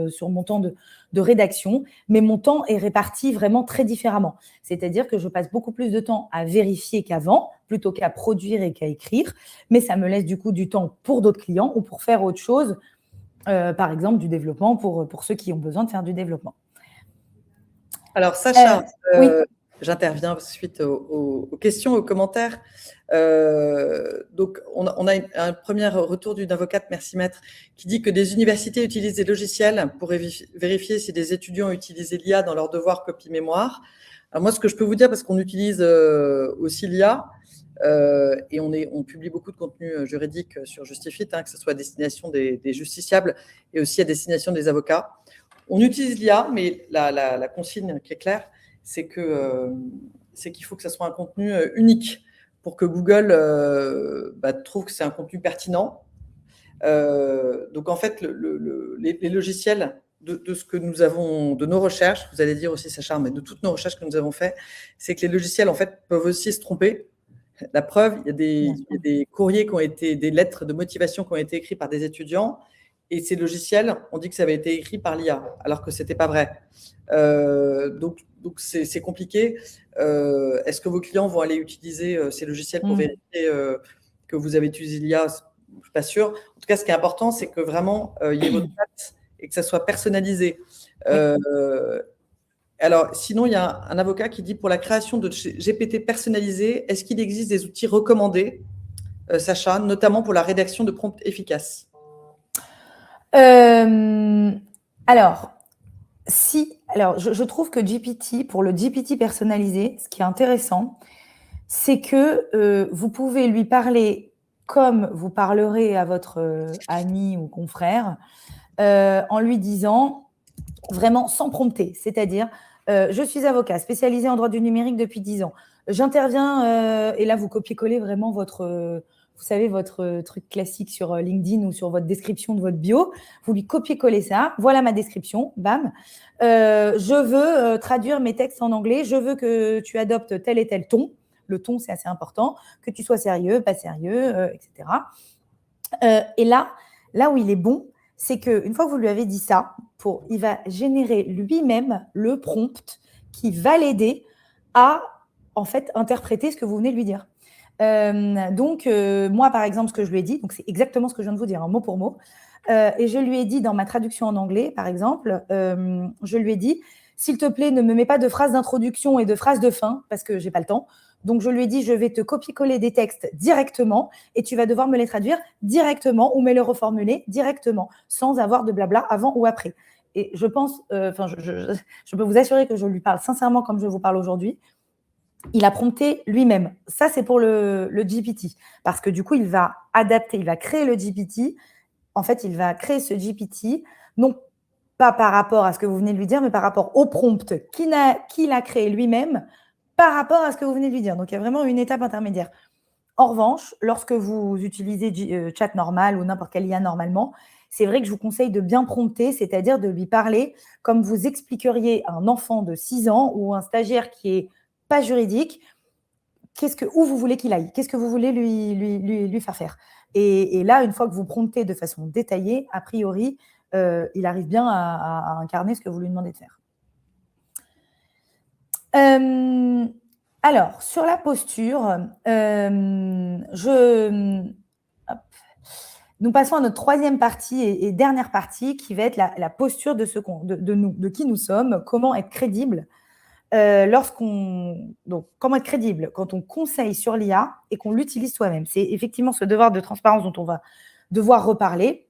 sur mon temps de rédaction, mais mon temps est réparti vraiment très différemment. C'est-à-dire que je passe beaucoup plus de temps à vérifier qu'avant, plutôt qu'à produire et qu'à écrire, mais ça me laisse du coup du temps pour d'autres clients ou pour faire autre chose, par exemple du développement pour ceux qui ont besoin de faire du développement. Alors Sacha, oui. J'interviens suite aux questions, aux commentaires. Donc, on a un premier retour d'une avocate, merci maître, qui dit que des universités utilisent des logiciels pour vérifier si des étudiants ont utilisé l'IA dans leurs devoirs copie-mémoire. Alors moi, ce que je peux vous dire, parce qu'on utilise aussi l'IA, et on publie beaucoup de contenu juridique sur Justifit, que ce soit à destination des justiciables et aussi à destination des avocats. On utilise l'IA, mais la consigne qui est claire, c'est qu'il faut que ça soit un contenu unique pour que Google trouve que c'est un contenu pertinent. Donc, en fait, les logiciels de ce que nous avons, de nos recherches, vous allez dire aussi, Sacha, mais de toutes nos recherches que nous avons faites, c'est que les logiciels, en fait, peuvent aussi se tromper. La preuve, il y a des courriers qui ont été, des lettres de motivation qui ont été écrits par des étudiants Et ces logiciels, on dit que ça avait été écrit par l'IA, alors que ce n'était pas vrai. Donc c'est compliqué. Est-ce que vos clients vont aller utiliser ces logiciels pour vérifier que vous avez utilisé l'IA? Je ne suis pas sûre. En tout cas, ce qui est important, c'est que vraiment, il y ait votre patte et que ça soit personnalisé. Alors, sinon, il y a un avocat qui dit, pour la création de GPT personnalisé, est-ce qu'il existe des outils recommandés, Sacha, notamment pour la rédaction de prompts efficaces? Alors, je trouve que GPT, pour le GPT personnalisé, ce qui est intéressant, c'est que vous pouvez lui parler comme vous parlerez à votre ami ou confrère, en lui disant vraiment sans prompter, c'est-à-dire je suis avocat spécialisé en droit du numérique depuis 10 ans. J'interviens, et là vous copiez-collez vraiment votre truc classique sur LinkedIn ou sur votre description de votre bio. Vous lui copiez-collez ça. Voilà ma description, bam. Je veux traduire mes textes en anglais. Je veux que tu adoptes tel et tel ton. Le ton, c'est assez important. Que tu sois sérieux, pas sérieux, etc. Et là où il est bon, c'est qu'une fois que vous lui avez dit ça, il va générer lui-même le prompt qui va l'aider à, en fait, interpréter ce que vous venez de lui dire. Donc, moi, par exemple, ce que je lui ai dit, donc c'est exactement ce que je viens de vous dire, mot pour mot, et je lui ai dit dans ma traduction en anglais, par exemple, je lui ai dit, s'il te plaît, ne me mets pas de phrases d'introduction et de phrases de fin, parce que j'ai pas le temps. Donc, je lui ai dit, je vais te copier-coller des textes directement et tu vas devoir me les traduire directement ou me les reformuler directement, sans avoir de blabla avant ou après. Et je pense, je peux vous assurer que je lui parle sincèrement comme je vous parle aujourd'hui. Il a prompté lui-même. Ça, c'est pour le GPT. Parce que du coup, il va adapter, il va créer le GPT. En fait, il va créer ce GPT, non pas par rapport à ce que vous venez de lui dire, mais par rapport au prompt qu'il a créé lui-même par rapport à ce que vous venez de lui dire. Donc, il y a vraiment une étape intermédiaire. En revanche, lorsque vous utilisez chat normal ou n'importe quel IA normalement, c'est vrai que je vous conseille de bien prompter, c'est-à-dire de lui parler comme vous expliqueriez à un enfant de 6 ans ou un stagiaire qui est pas juridique, où vous voulez qu'il aille, qu'est-ce que vous voulez lui faire faire. Et là, une fois que vous promptez de façon détaillée, a priori, il arrive bien à incarner ce que vous lui demandez de faire. Alors, sur la posture, nous passons à notre troisième partie et dernière partie qui va être la posture de qui nous sommes, comment être crédible. Donc, comment être crédible quand on conseille sur l'IA et qu'on l'utilise soi-même. C'est effectivement ce devoir de transparence dont on va devoir reparler.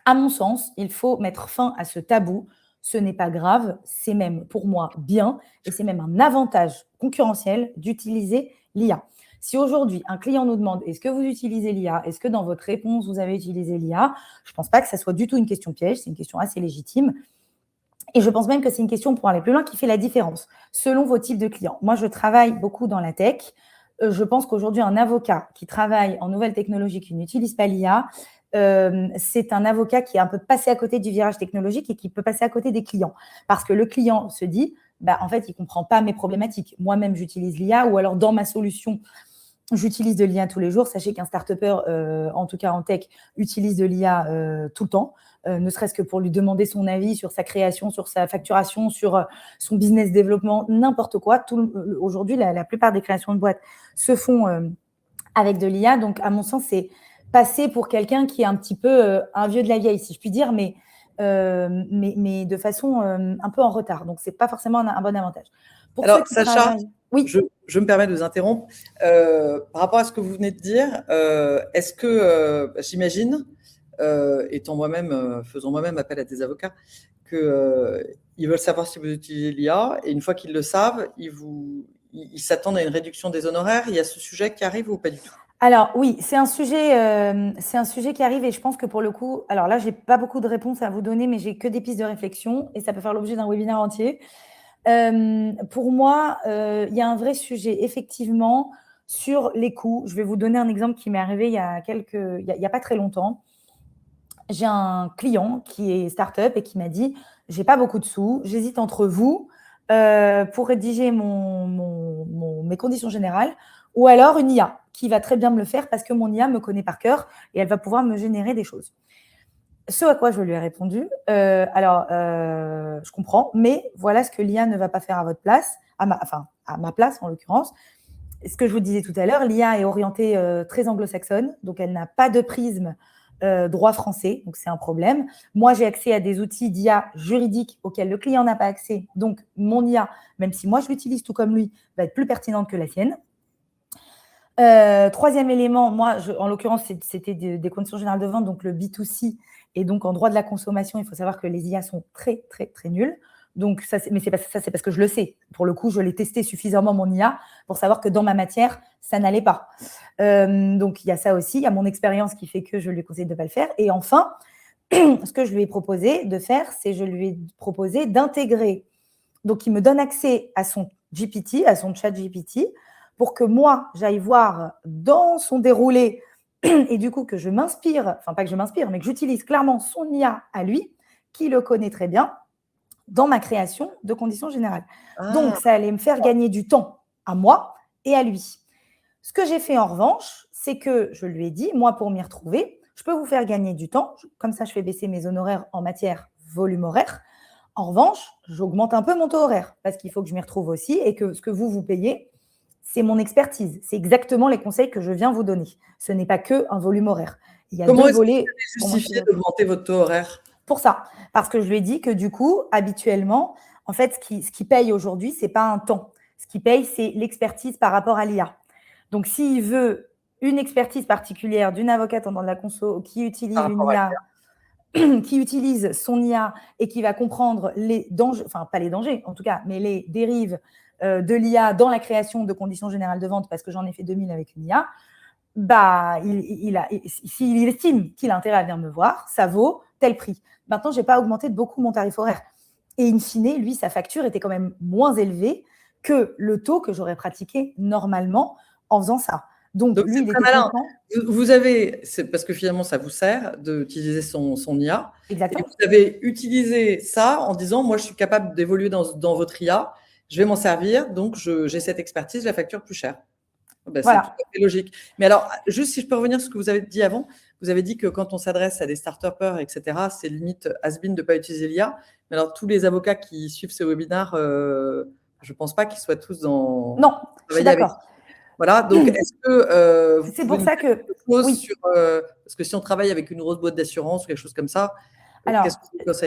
À mon sens, il faut mettre fin à ce tabou. Ce n'est pas grave, c'est même pour moi bien et c'est même un avantage concurrentiel d'utiliser l'IA. Si aujourd'hui, un client nous demande « Est-ce que vous utilisez l'IA ? Est-ce que dans votre réponse, vous avez utilisé l'IA ?» Je ne pense pas que ça soit du tout une question piège, c'est une question assez légitime. Et je pense même que c'est une question, pour aller plus loin, qui fait la différence selon vos types de clients. Moi, je travaille beaucoup dans la tech. Je pense qu'aujourd'hui, un avocat qui travaille en nouvelles technologies, qui n'utilise pas l'IA, c'est un avocat qui est un peu passé à côté du virage technologique et qui peut passer à côté des clients. Parce que le client se dit, en fait, il ne comprend pas mes problématiques. Moi-même, j'utilise l'IA ou alors dans ma solution, j'utilise de l'IA tous les jours. Sachez qu'un start-upper, en tout cas en tech, utilise de l'IA tout le temps. Ne serait-ce que pour lui demander son avis sur sa création, sur sa facturation, sur son business développement, n'importe quoi. Aujourd'hui, la plupart des créations de boîtes se font avec de l'IA. Donc, à mon sens, c'est passer pour quelqu'un qui est un petit peu un vieux de la vieille, si je puis dire, mais de façon un peu en retard. Donc, ce n'est pas forcément un bon avantage. Alors, Sacha, oui. Je me permets de vous interrompre. Par rapport à ce que vous venez de dire, est-ce que, j'imagine, faisant moi-même appel à des avocats, qu'ils veulent savoir si vous utilisez l'IA, et une fois qu'ils le savent, ils s'attendent à une réduction des honoraires. Il y a ce sujet qui arrive ou pas du tout? Alors oui, c'est un sujet qui arrive et je pense que pour le coup, alors là, je n'ai pas beaucoup de réponses à vous donner, mais j'ai que des pistes de réflexion et ça peut faire l'objet d'un webinaire entier. Pour moi, il y a un vrai sujet, effectivement, sur les coûts. Je vais vous donner un exemple qui m'est arrivé il y a pas très longtemps. J'ai un client qui est start-up et qui m'a dit « J'ai pas beaucoup de sous, j'hésite entre vous pour rédiger mes conditions générales ou alors une IA qui va très bien me le faire parce que mon IA me connaît par cœur et elle va pouvoir me générer des choses. » Ce à quoi je lui ai répondu, je comprends, mais voilà ce que l'IA ne va pas faire à votre place, à ma place en l'occurrence. Ce que je vous disais tout à l'heure, l'IA est orientée très anglo-saxonne, donc elle n'a pas de prisme droit français, donc c'est un problème. Moi, j'ai accès à des outils d'IA juridiques auxquels le client n'a pas accès, donc mon IA, même si moi je l'utilise tout comme lui, va être plus pertinente que la sienne. Troisième élément, moi, en l'occurrence, c'était des conditions générales de vente, donc le B2C, et donc en droit de la consommation, il faut savoir que les IA sont très, très, très nuls. Donc, mais c'est parce que je le sais. Pour le coup, je l'ai testé suffisamment, mon IA, pour savoir que dans ma matière, ça n'allait pas. Donc, il y a ça aussi. Il y a mon expérience qui fait que je lui conseille de ne pas le faire. Et enfin, ce que je lui ai proposé de faire, c'est je lui ai proposé d'intégrer. Donc, il me donne accès à son GPT, à son chat GPT, pour que moi, j'aille voir dans son déroulé et du coup que je m'inspire, enfin pas que je m'inspire, mais que j'utilise clairement son IA à lui, qui le connaît très bien, dans ma création de conditions générales. Donc, ça allait me faire gagner du temps à moi et à lui. Ce que j'ai fait en revanche, c'est que je lui ai dit, moi, pour m'y retrouver, je peux vous faire gagner du temps. Comme ça, je fais baisser mes honoraires en matière volume horaire. En revanche, j'augmente un peu mon taux horaire parce qu'il faut que je m'y retrouve aussi et que ce que vous payez, c'est mon expertise. C'est exactement les conseils que je viens vous donner. Ce n'est pas qu'un volume horaire. Il y a Comment deux volets. Comment est-ce que vous justifiez d'augmenter votre taux horaire? Pour ça, parce que je lui ai dit que du coup, habituellement, en fait, ce qui paye aujourd'hui, ce n'est pas un temps. Ce qui paye, c'est l'expertise par rapport à l'IA. Donc, s'il veut une expertise particulière d'une avocate en droit de la conso qui utilise une IA, qui utilise son IA et qui va comprendre les dangers, enfin pas les dangers en tout cas, mais les dérives de l'IA dans la création de conditions générales de vente, parce que j'en ai fait 2000 avec une IA, s'il estime qu'il a intérêt à venir me voir, ça vaut tel prix. Maintenant, je n'ai pas augmenté de beaucoup mon tarif horaire. Et in fine, lui, sa facture était quand même moins élevée que le taux que j'aurais pratiqué normalement en faisant ça. Donc lui, il était content. C'est parce que finalement, ça vous sert d'utiliser son IA. Exactement. Et vous avez utilisé ça en disant, moi, je suis capable d'évoluer dans votre IA, je vais m'en servir, donc j'ai cette expertise, je la facture plus cher. Voilà. C'est tout à fait logique. Mais alors, juste si je peux revenir sur ce que vous avez dit avant, vous avez dit que quand on s'adresse à des start-upers, etc., c'est limite has-been de ne pas utiliser l'IA. Mais alors, tous les avocats qui suivent ce webinaire, je ne pense pas qu'ils soient tous dans… Non, je suis d'accord. Voilà, donc est-ce que c'est pour ça que parce que si on travaille avec une grosse boîte d'assurance ou quelque chose comme ça, alors,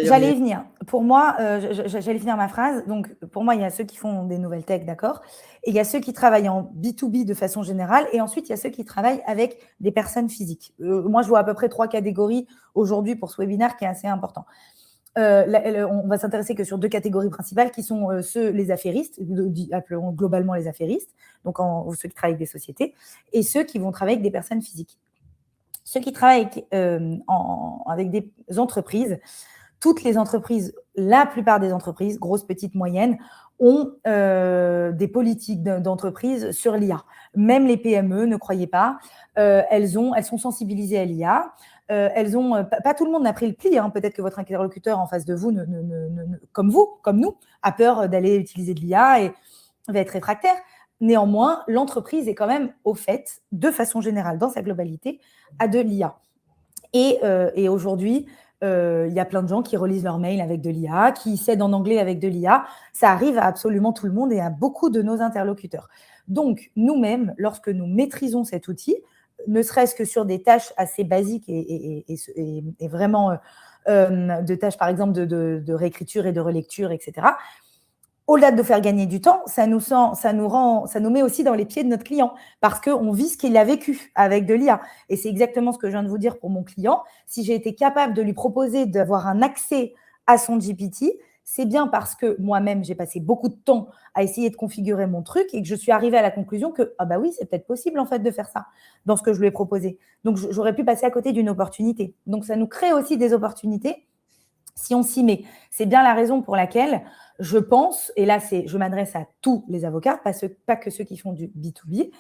j'allais y venir. Pour moi, j'allais finir ma phrase. Donc, pour moi, il y a ceux qui font des nouvelles tech, d'accord, et il y a ceux qui travaillent en B2B de façon générale, et ensuite, il y a ceux qui travaillent avec des personnes physiques. Moi, je vois à peu près 3 catégories aujourd'hui pour ce webinaire qui est assez important. On va s'intéresser que sur 2 catégories principales qui sont les affairistes, appelons globalement les affairistes, donc ceux qui travaillent avec des sociétés, et ceux qui vont travailler avec des personnes physiques. Ceux qui travaillent avec des entreprises, toutes les entreprises, la plupart des entreprises, grosses, petites, moyennes, ont des politiques d'entreprise sur l'IA. Même les PME, ne croyez pas, elles sont sensibilisées à l'IA. Pas tout le monde n'a pris le pli. Peut-être que votre interlocuteur en face de vous, comme nous, a peur d'aller utiliser de l'IA et va être réfractaire. Néanmoins, l'entreprise est quand même au fait, de façon générale, dans sa globalité, à de l'IA. Et aujourd'hui, il y a plein de gens qui relisent leurs mails avec de l'IA, qui cèdent en anglais avec de l'IA. Ça arrive à absolument tout le monde et à beaucoup de nos interlocuteurs. Donc, nous-mêmes, lorsque nous maîtrisons cet outil, ne serait-ce que sur des tâches assez basiques et vraiment de tâches, par exemple, de réécriture et de relecture, etc., au-delà de nous faire gagner du temps, ça nous met aussi dans les pieds de notre client parce qu'on vit ce qu'il a vécu avec de l'IA. Et c'est exactement ce que je viens de vous dire pour mon client. Si j'ai été capable de lui proposer d'avoir un accès à son GPT, c'est bien parce que moi-même, j'ai passé beaucoup de temps à essayer de configurer mon truc et que je suis arrivée à la conclusion que, ah bah oui, c'est peut-être possible en fait de faire ça dans ce que je lui ai proposé. Donc, j'aurais pu passer à côté d'une opportunité. Donc, ça nous crée aussi des opportunités si on s'y met. C'est bien la raison pour laquelle je pense, et là, je m'adresse à tous les avocats, pas que ceux qui font du B2B,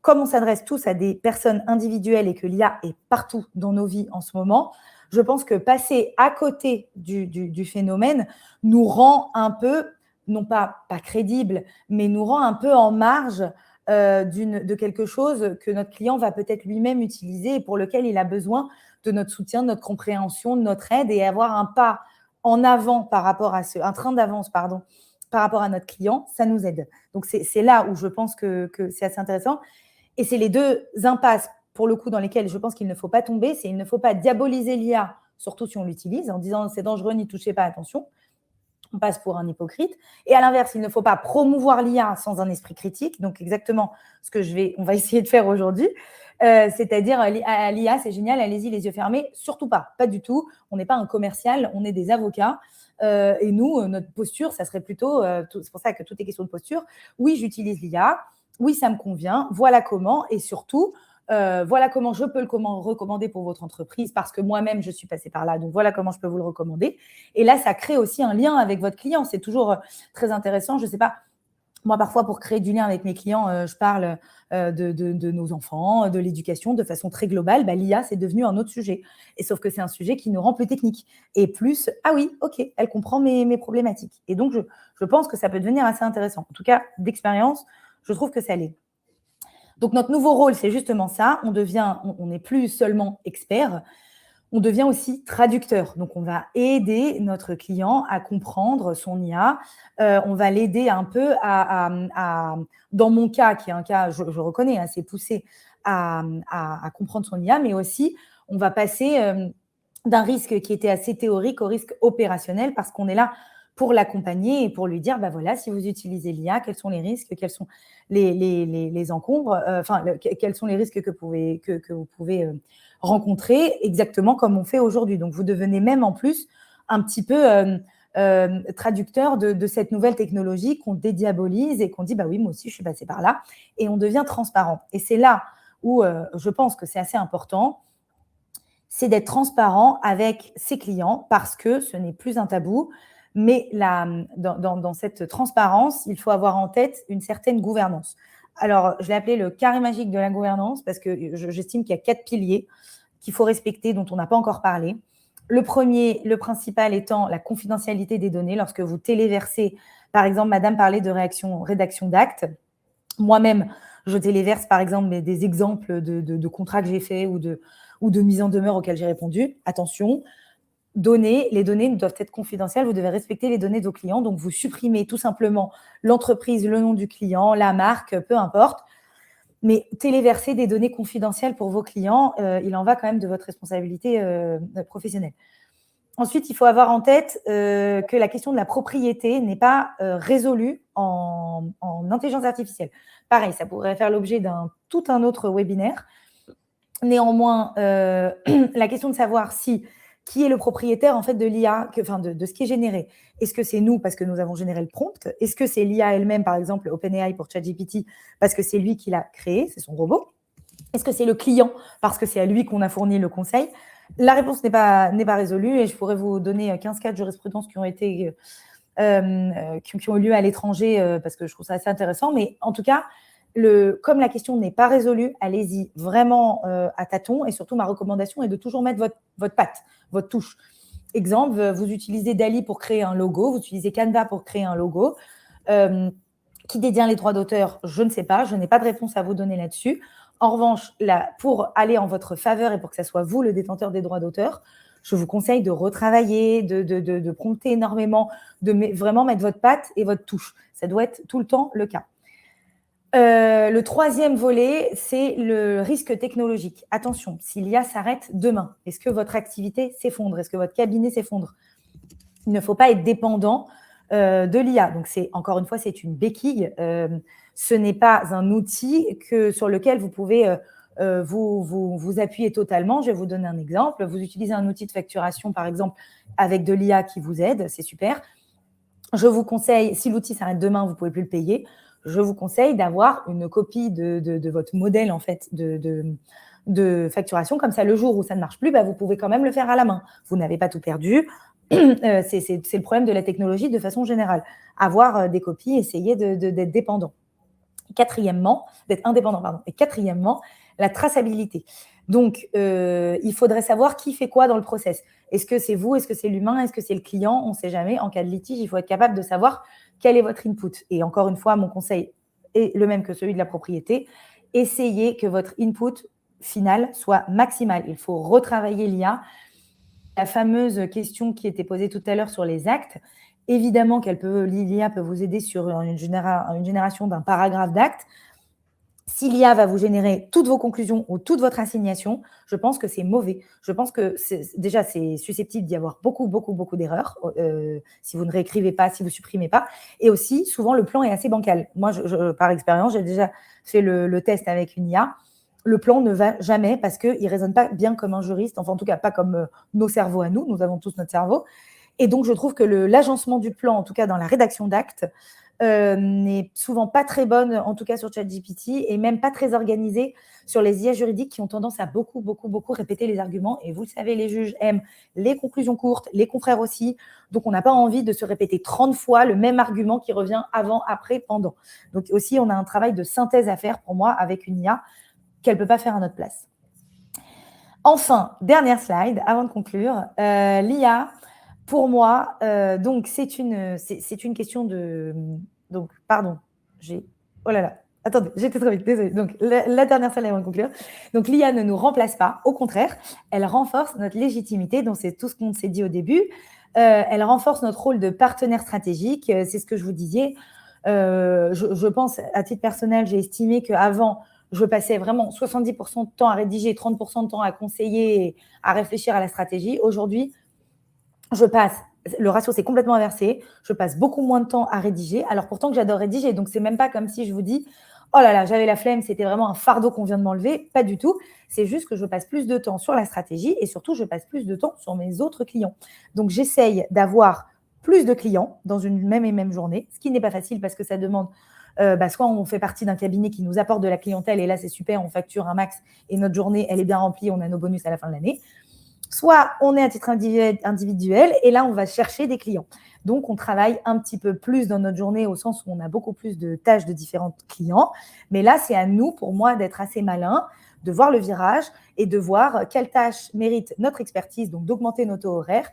comme on s'adresse tous à des personnes individuelles et que l'IA est partout dans nos vies en ce moment, je pense que passer à côté du phénomène nous rend un peu, non pas crédible, mais nous rend un peu en marge de quelque chose que notre client va peut-être lui-même utiliser et pour lequel il a besoin de notre soutien, de notre compréhension, de notre aide et avoir un pas en avant par rapport à un train d'avance, pardon, par rapport à notre client, ça nous aide. Donc, c'est là où je pense que c'est assez intéressant. Et c'est les deux impasses, pour le coup, dans lesquelles je pense qu'il ne faut pas tomber. C'est il ne faut pas diaboliser l'IA, surtout si on l'utilise, en disant c'est dangereux, n'y touchez pas, attention. On passe pour un hypocrite. Et à l'inverse, il ne faut pas promouvoir l'IA sans un esprit critique. Donc, exactement ce que on va essayer de faire aujourd'hui. C'est-à-dire, l'IA, c'est génial, allez-y, les yeux fermés. Surtout pas du tout. On n'est pas un commercial, on est des avocats. Et nous, notre posture, ça serait plutôt, c'est pour ça que tout est question de posture. Oui, j'utilise l'IA. Oui, ça me convient. Voilà comment. Et surtout, voilà comment je peux le recommander pour votre entreprise parce que moi-même, je suis passée par là. Donc, voilà comment je peux vous le recommander. Et là, ça crée aussi un lien avec votre client. C'est toujours très intéressant. Je ne sais pas, moi, parfois, pour créer du lien avec mes clients, je parle de nos enfants, de l'éducation de façon très globale. L'IA, c'est devenu un autre sujet. Et sauf que c'est un sujet qui nous rend plus technique. Et plus, ah oui, OK, elle comprend mes problématiques. Et donc, je pense que ça peut devenir assez intéressant. En tout cas, d'expérience, je trouve que ça l'est. Donc, notre nouveau rôle, c'est justement ça. On n'est plus seulement expert, on devient aussi traducteur. Donc, on va aider notre client à comprendre son IA. On va l'aider un peu dans mon cas, qui est un cas, je reconnais, assez poussé, à comprendre son IA, mais aussi, on va passer d'un risque qui était assez théorique au risque opérationnel parce qu'on est là pour l'accompagner et pour lui dire, voilà, si vous utilisez l'IA, quels sont les risques, quels sont les encombres, quels sont les risques que vous pouvez rencontrer, exactement comme on fait aujourd'hui. Donc, vous devenez même en plus un petit peu traducteur de cette nouvelle technologie qu'on dédiabolise et qu'on dit, oui, moi aussi, je suis passée par là. Et on devient transparent. Et c'est là où je pense que c'est assez important, c'est d'être transparent avec ses clients parce que ce n'est plus un tabou. Mais dans cette transparence, il faut avoir en tête une certaine gouvernance. Alors, je l'ai appelé le carré magique de la gouvernance parce que j'estime qu'il y a 4 piliers qu'il faut respecter, dont on n'a pas encore parlé. Le premier, le principal étant la confidentialité des données. Lorsque vous téléversez, par exemple, madame parlait de rédaction d'actes. Moi-même, je téléverse, par exemple, des exemples de contrats que j'ai faits ou de mise en demeure auxquels j'ai répondu. Attention, les données doivent être confidentielles, vous devez respecter les données de vos clients, donc vous supprimez tout simplement l'entreprise, le nom du client, la marque, peu importe, mais téléverser des données confidentielles pour vos clients, il en va quand même de votre responsabilité professionnelle. Ensuite, il faut avoir en tête que la question de la propriété n'est pas résolue en intelligence artificielle. Pareil, ça pourrait faire l'objet d'un tout un autre webinaire. Néanmoins, la question de savoir qui est le propriétaire en fait de l'IA, de ce qui est généré. Est-ce que c'est nous parce que nous avons généré le prompt? Est-ce que c'est l'IA elle-même, par exemple, OpenAI pour ChatGPT, parce que c'est lui qui l'a créé, c'est son robot? Est-ce que c'est le client parce que c'est à lui qu'on a fourni le conseil? La réponse n'est pas résolue et je pourrais vous donner 15 cas de jurisprudence qui ont eu lieu à l'étranger parce que je trouve ça assez intéressant. Mais en tout cas, comme la question n'est pas résolue, allez-y vraiment à tâtons. Et surtout, ma recommandation est de toujours mettre votre patte, votre touche. Exemple, vous utilisez DALL-E pour créer un logo, vous utilisez Canva pour créer un logo. Qui détient les droits d'auteur? Je ne sais pas, je n'ai pas de réponse à vous donner là-dessus. En revanche, pour aller en votre faveur et pour que ça soit vous le détenteur des droits d'auteur, je vous conseille de retravailler, de prompter énormément, de vraiment mettre votre patte et votre touche. Ça doit être tout le temps le cas. Le troisième volet, c'est le risque technologique. Attention, si l'IA s'arrête demain, est-ce que votre activité s'effondre? Est-ce que votre cabinet s'effondre? Il ne faut pas être dépendant de l'IA. Donc, encore une fois, c'est une béquille. Ce n'est pas un outil sur lequel vous pouvez vous appuyer totalement. Je vais vous donner un exemple. Vous utilisez un outil de facturation, par exemple, avec de l'IA qui vous aide. C'est super. Je vous conseille, si l'outil s'arrête demain, vous ne pouvez plus le payer. Je vous conseille d'avoir une copie de votre modèle, en fait, de facturation. Comme ça, le jour où ça ne marche plus, vous pouvez quand même le faire à la main. Vous n'avez pas tout perdu. C'est le problème de la technologie de façon générale. Avoir des copies, essayer d'être dépendant. D'être indépendant, pardon. Et quatrièmement, la traçabilité. Donc, il faudrait savoir qui fait quoi dans le process. Est-ce que c'est vous? Est-ce que c'est l'humain? Est-ce que c'est le client? On ne sait jamais. En cas de litige, il faut être capable de savoir quel est votre input. Et encore une fois, mon conseil est le même que celui de la propriété. Essayez que votre input final soit maximal. Il faut retravailler l'IA. La fameuse question qui était posée tout à l'heure sur les actes, évidemment l'IA peut vous aider sur une génération d'un paragraphe d'actes. Si l'IA va vous générer toutes vos conclusions ou toute votre assignation, je pense que c'est mauvais. Je pense que déjà, c'est susceptible d'y avoir beaucoup, beaucoup, beaucoup d'erreurs si vous ne réécrivez pas, si vous ne supprimez pas. Et aussi, souvent, le plan est assez bancal. Moi, par expérience, j'ai déjà fait le test avec une IA. Le plan ne va jamais parce qu'il ne résonne pas bien comme un juriste, enfin en tout cas pas comme nos cerveaux à nous. Nous avons tous notre cerveau. Et donc, je trouve que l'agencement du plan, en tout cas dans la rédaction d'actes, n'est souvent pas très bonne, en tout cas sur ChatGPT, et même pas très organisée sur les IA juridiques qui ont tendance à beaucoup, beaucoup, beaucoup répéter les arguments. Et vous le savez, les juges aiment les conclusions courtes, les confrères aussi. Donc, on n'a pas envie de se répéter 30 fois le même argument qui revient avant, après, pendant. Donc, aussi, on a un travail de synthèse à faire pour moi avec une IA qu'elle ne peut pas faire à notre place. Enfin, dernière slide, avant de conclure, l'IA, pour moi, donc c'est une question de... Donc, pardon, oh là là, attendez, j'étais trop vite, désolée. Donc, la dernière slide avant de conclure. Donc, l'IA ne nous remplace pas, au contraire, elle renforce notre légitimité, donc c'est tout ce qu'on s'est dit au début. Elle renforce notre rôle de partenaire stratégique, c'est ce que je vous disais. Je pense, à titre personnel, j'ai estimé qu'avant, je passais vraiment 70% de temps à rédiger, 30% de temps à conseiller, à réfléchir à la stratégie. Aujourd'hui, le ratio s'est complètement inversé. Je passe beaucoup moins de temps à rédiger, alors pourtant que j'adore rédiger. Donc, c'est même pas comme si je vous dis « Oh là là, j'avais la flemme, c'était vraiment un fardeau qu'on vient de m'enlever ». Pas du tout. C'est juste que je passe plus de temps sur la stratégie et surtout, je passe plus de temps sur mes autres clients. Donc, j'essaye d'avoir plus de clients dans une même journée, ce qui n'est pas facile parce que ça demande soit on fait partie d'un cabinet qui nous apporte de la clientèle et là, c'est super, on facture un max et notre journée, elle est bien remplie, on a nos bonus à la fin de l'année. Soit on est à titre individuel et là, on va chercher des clients. Donc, on travaille un petit peu plus dans notre journée au sens où on a beaucoup plus de tâches de différents clients. Mais là, c'est à nous, pour moi, d'être assez malin, de voir le virage et de voir quelle tâche mérite notre expertise, donc d'augmenter nos taux horaires,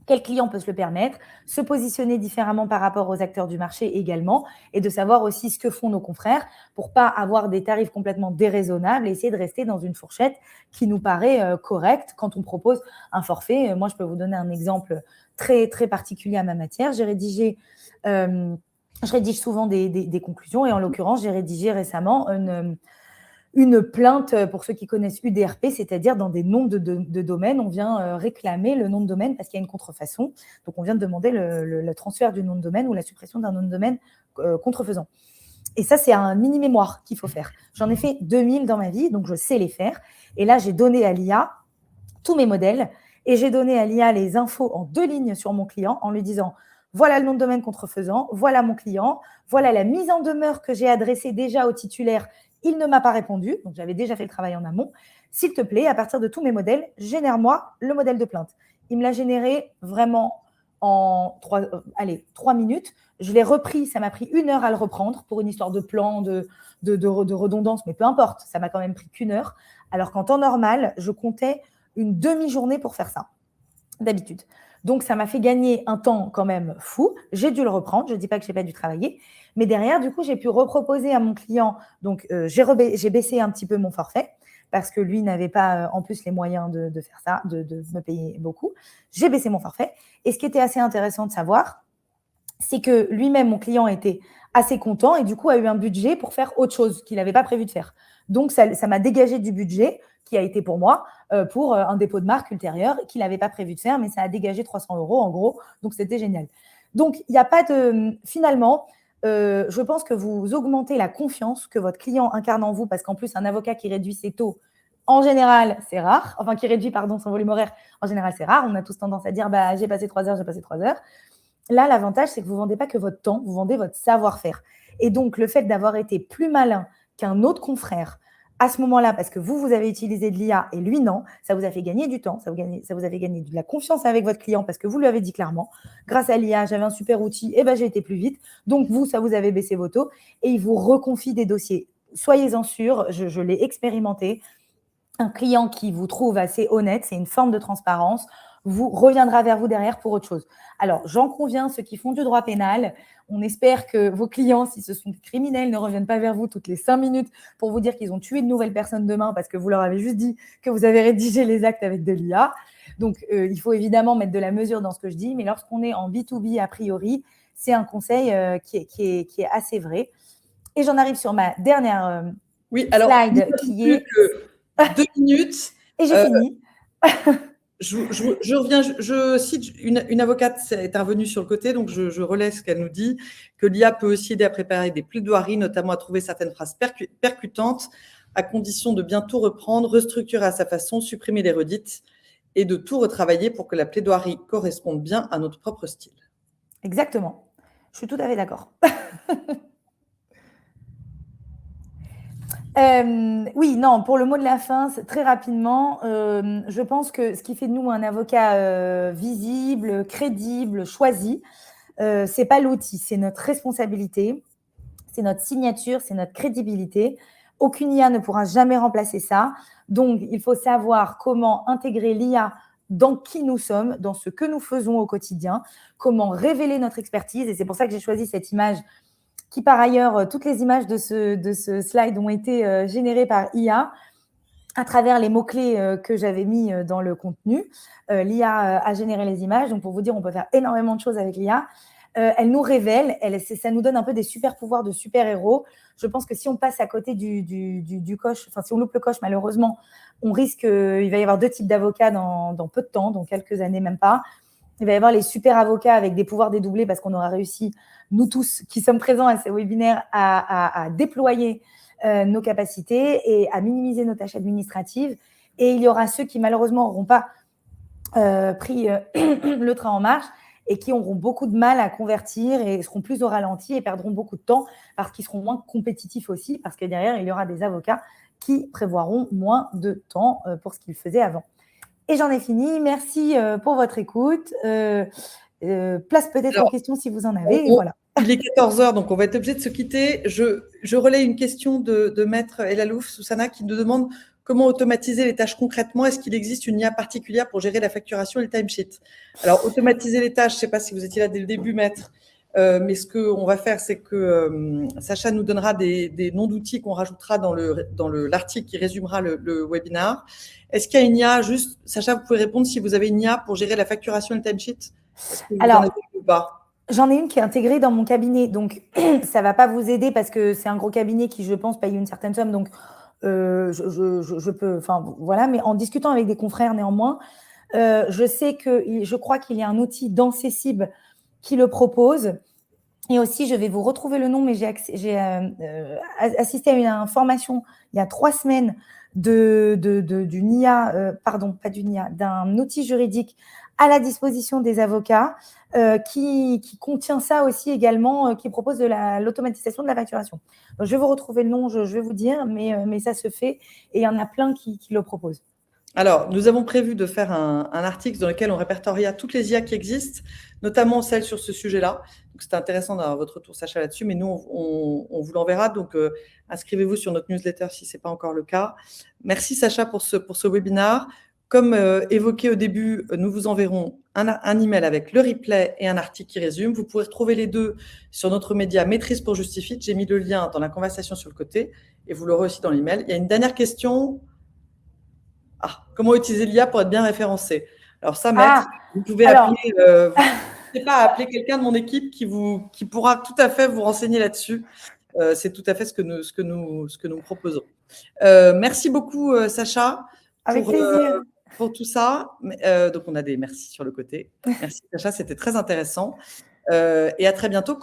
quel client peut se le permettre, se positionner différemment par rapport aux acteurs du marché également et de savoir aussi ce que font nos confrères pour ne pas avoir des tarifs complètement déraisonnables et essayer de rester dans une fourchette qui nous paraît correcte quand on propose un forfait. Moi, je peux vous donner un exemple très, très particulier à ma matière. Je rédige souvent des conclusions et en l'occurrence, j'ai rédigé récemment une plainte, pour ceux qui connaissent UDRP, c'est-à-dire dans des noms de domaines, on vient réclamer le nom de domaine parce qu'il y a une contrefaçon. Donc, on vient de demander le transfert du nom de domaine ou la suppression d'un nom de domaine contrefaisant. Et ça, c'est un mini-mémoire qu'il faut faire. J'en ai fait 2000 dans ma vie, donc je sais les faire. Et là, j'ai donné à l'IA tous mes modèles et j'ai donné à l'IA les infos en 2 lignes sur mon client en lui disant « Voilà le nom de domaine contrefaisant, voilà mon client, voilà la mise en demeure que j'ai adressée déjà au titulaire. Il ne m'a pas répondu, donc j'avais déjà fait le travail en amont. S'il te plaît, à partir de tous mes modèles, génère-moi le modèle de plainte. » Il me l'a généré vraiment en 3 minutes. Je l'ai repris, ça m'a pris 1 heure à le reprendre pour une histoire de plan, de redondance, mais peu importe, ça m'a quand même pris qu'1 heure. Alors qu'en temps normal, je comptais une demi-journée pour faire ça, d'habitude. Donc, ça m'a fait gagner un temps quand même fou. J'ai dû le reprendre. Je ne dis pas que je n'ai pas dû travailler. Mais derrière, du coup, j'ai pu reproposer à mon client. Donc, j'ai baissé un petit peu mon forfait parce que lui n'avait pas en plus les moyens de faire ça, de me payer beaucoup. J'ai baissé mon forfait. Et ce qui était assez intéressant de savoir, c'est que lui-même, mon client, était assez content et du coup a eu un budget pour faire autre chose qu'il n'avait pas prévu de faire. Donc, ça m'a dégagé du budget qui a été pour moi pour un dépôt de marque ultérieur qu'il n'avait pas prévu de faire, mais ça a dégagé 300 € en gros. Donc, c'était génial. Donc, il n'y a pas de… Finalement, je pense que vous augmentez la confiance que votre client incarne en vous parce qu'en plus, un avocat qui réduit ses taux, en général, c'est rare. Enfin, qui réduit, son volume horaire, en général, c'est rare. On a tous tendance à dire « j'ai passé 3 heures, j'ai passé 3 heures ». Là, l'avantage, c'est que vous ne vendez pas que votre temps, vous vendez votre savoir-faire. Et donc, le fait d'avoir été plus malin qu'un autre confrère à ce moment-là, parce que vous avez utilisé de l'IA et lui, non, ça vous a fait gagner du temps, ça vous a fait gagner de la confiance avec votre client parce que vous lui avez dit clairement, grâce à l'IA, j'avais un super outil, et j'ai été plus vite. Donc, ça vous avez baissé vos taux et il vous reconfie des dossiers. Soyez-en sûrs, je l'ai expérimenté. Un client qui vous trouve assez honnête, c'est une forme de transparence. reviendra vers vous derrière pour autre chose. Alors, j'en conviens, ceux qui font du droit pénal, on espère que vos clients, si ce sont des criminels, ne reviennent pas vers vous toutes les 5 minutes pour vous dire qu'ils ont tué de nouvelles personnes demain parce que vous leur avez juste dit que vous avez rédigé les actes avec de l'IA. Donc, il faut évidemment mettre de la mesure dans ce que je dis, mais lorsqu'on est en B2B, a priori, c'est un conseil qui est assez vrai. Et j'en arrive sur ma dernière slide qui est… Que 2 minutes. Et j'ai fini. Je reviens, je cite une avocate intervenue sur le côté, donc je relais ce qu'elle nous dit, que l'IA peut aussi aider à préparer des plaidoiries, notamment à trouver certaines phrases percutantes, à condition de bien tout reprendre, restructurer à sa façon, supprimer les redites et de tout retravailler pour que la plaidoirie corresponde bien à notre propre style. Exactement. Je suis tout à fait d'accord. Oui, non, pour le mot de la fin, très rapidement, je pense que ce qui fait de nous un avocat visible, crédible, choisi, c'est pas l'outil, c'est notre responsabilité, c'est notre signature, c'est notre crédibilité. Aucune IA ne pourra jamais remplacer ça. Donc, il faut savoir comment intégrer l'IA dans qui nous sommes, dans ce que nous faisons au quotidien, comment révéler notre expertise. Et c'est pour ça que j'ai choisi cette image qui, par ailleurs, toutes les images de ce slide ont été générées par IA à travers les mots-clés que j'avais mis dans le contenu. L'IA a généré les images. Donc, pour vous dire, on peut faire énormément de choses avec l'IA. Elle nous révèle, ça nous donne un peu des super pouvoirs de super-héros. Je pense que si on passe à côté du coche, enfin si on loupe le coche, malheureusement, on risque, il va y avoir 2 types d'avocats dans peu de temps, dans quelques années même pas. Il va y avoir les super avocats avec des pouvoirs dédoublés parce qu'on aura réussi, nous tous qui sommes présents à ces webinaires, à déployer nos capacités et à minimiser nos tâches administratives. Et il y aura ceux qui malheureusement n'auront pas pris le train en marche et qui auront beaucoup de mal à convertir et seront plus au ralenti et perdront beaucoup de temps parce qu'ils seront moins compétitifs aussi, parce que derrière, il y aura des avocats qui prévoiront moins de temps pour ce qu'ils faisaient avant. Et j'en ai fini. Merci pour votre écoute. Place peut-être aux questions si vous en avez. Et voilà. Il est 14h, donc on va être obligé de se quitter. Je relais une question de Maître Elalouf Soussana qui nous demande comment automatiser les tâches concrètement. Est-ce qu'il existe une IA particulière pour gérer la facturation et le timesheet? Alors, automatiser les tâches, je ne sais pas si vous étiez là dès le début, Maître, mais ce qu'on va faire, c'est que Sacha nous donnera des noms d'outils qu'on rajoutera dans l'article qui résumera le webinaire. Est-ce qu'il y a une IA juste, Sacha, vous pouvez répondre si vous avez une IA pour gérer la facturation et le timesheet? Alors, j'en ai une qui est intégrée dans mon cabinet, donc ça ne va pas vous aider parce que c'est un gros cabinet qui, je pense, paye une certaine somme, donc je peux, enfin voilà, mais en discutant avec des confrères néanmoins, je crois qu'il y a un outil d'Ancessib qui le propose. Et aussi, je vais vous retrouver le nom, mais j'ai assisté à une formation il y a 3 semaines d'une IA, pardon, pas d'une IA, d'un outil juridique à la disposition des avocats qui contient ça aussi également, qui propose de l'automatisation de la facturation. Donc, je vais vous retrouver le nom, je vais vous dire, mais ça se fait et il y en a plein qui le proposent. Alors, nous avons prévu de faire un article dans lequel on répertoria toutes les IA qui existent, notamment celles sur ce sujet-là. Donc, c'était intéressant d'avoir votre retour, Sacha, là-dessus, mais nous, on vous l'enverra. Donc, inscrivez-vous sur notre newsletter si ce n'est pas encore le cas. Merci, Sacha, pour ce webinaire. Comme évoqué au début, nous vous enverrons un email avec le replay et un article qui résume. Vous pourrez retrouver les deux sur notre média Maîtrise pour Justify. J'ai mis le lien dans la conversation sur le côté et vous l'aurez aussi dans l'email. Il y a une dernière question. Comment utiliser l'IA pour être bien référencé? Alors ça, Maître, vous pouvez appeler, appeler quelqu'un de mon équipe qui pourra tout à fait vous renseigner là-dessus. C'est tout à fait ce que nous proposons. Merci beaucoup, Sacha. Avec plaisir. Pour tout ça. Donc, on a des merci sur le côté. Merci, Sacha, c'était très intéressant. Et à très bientôt.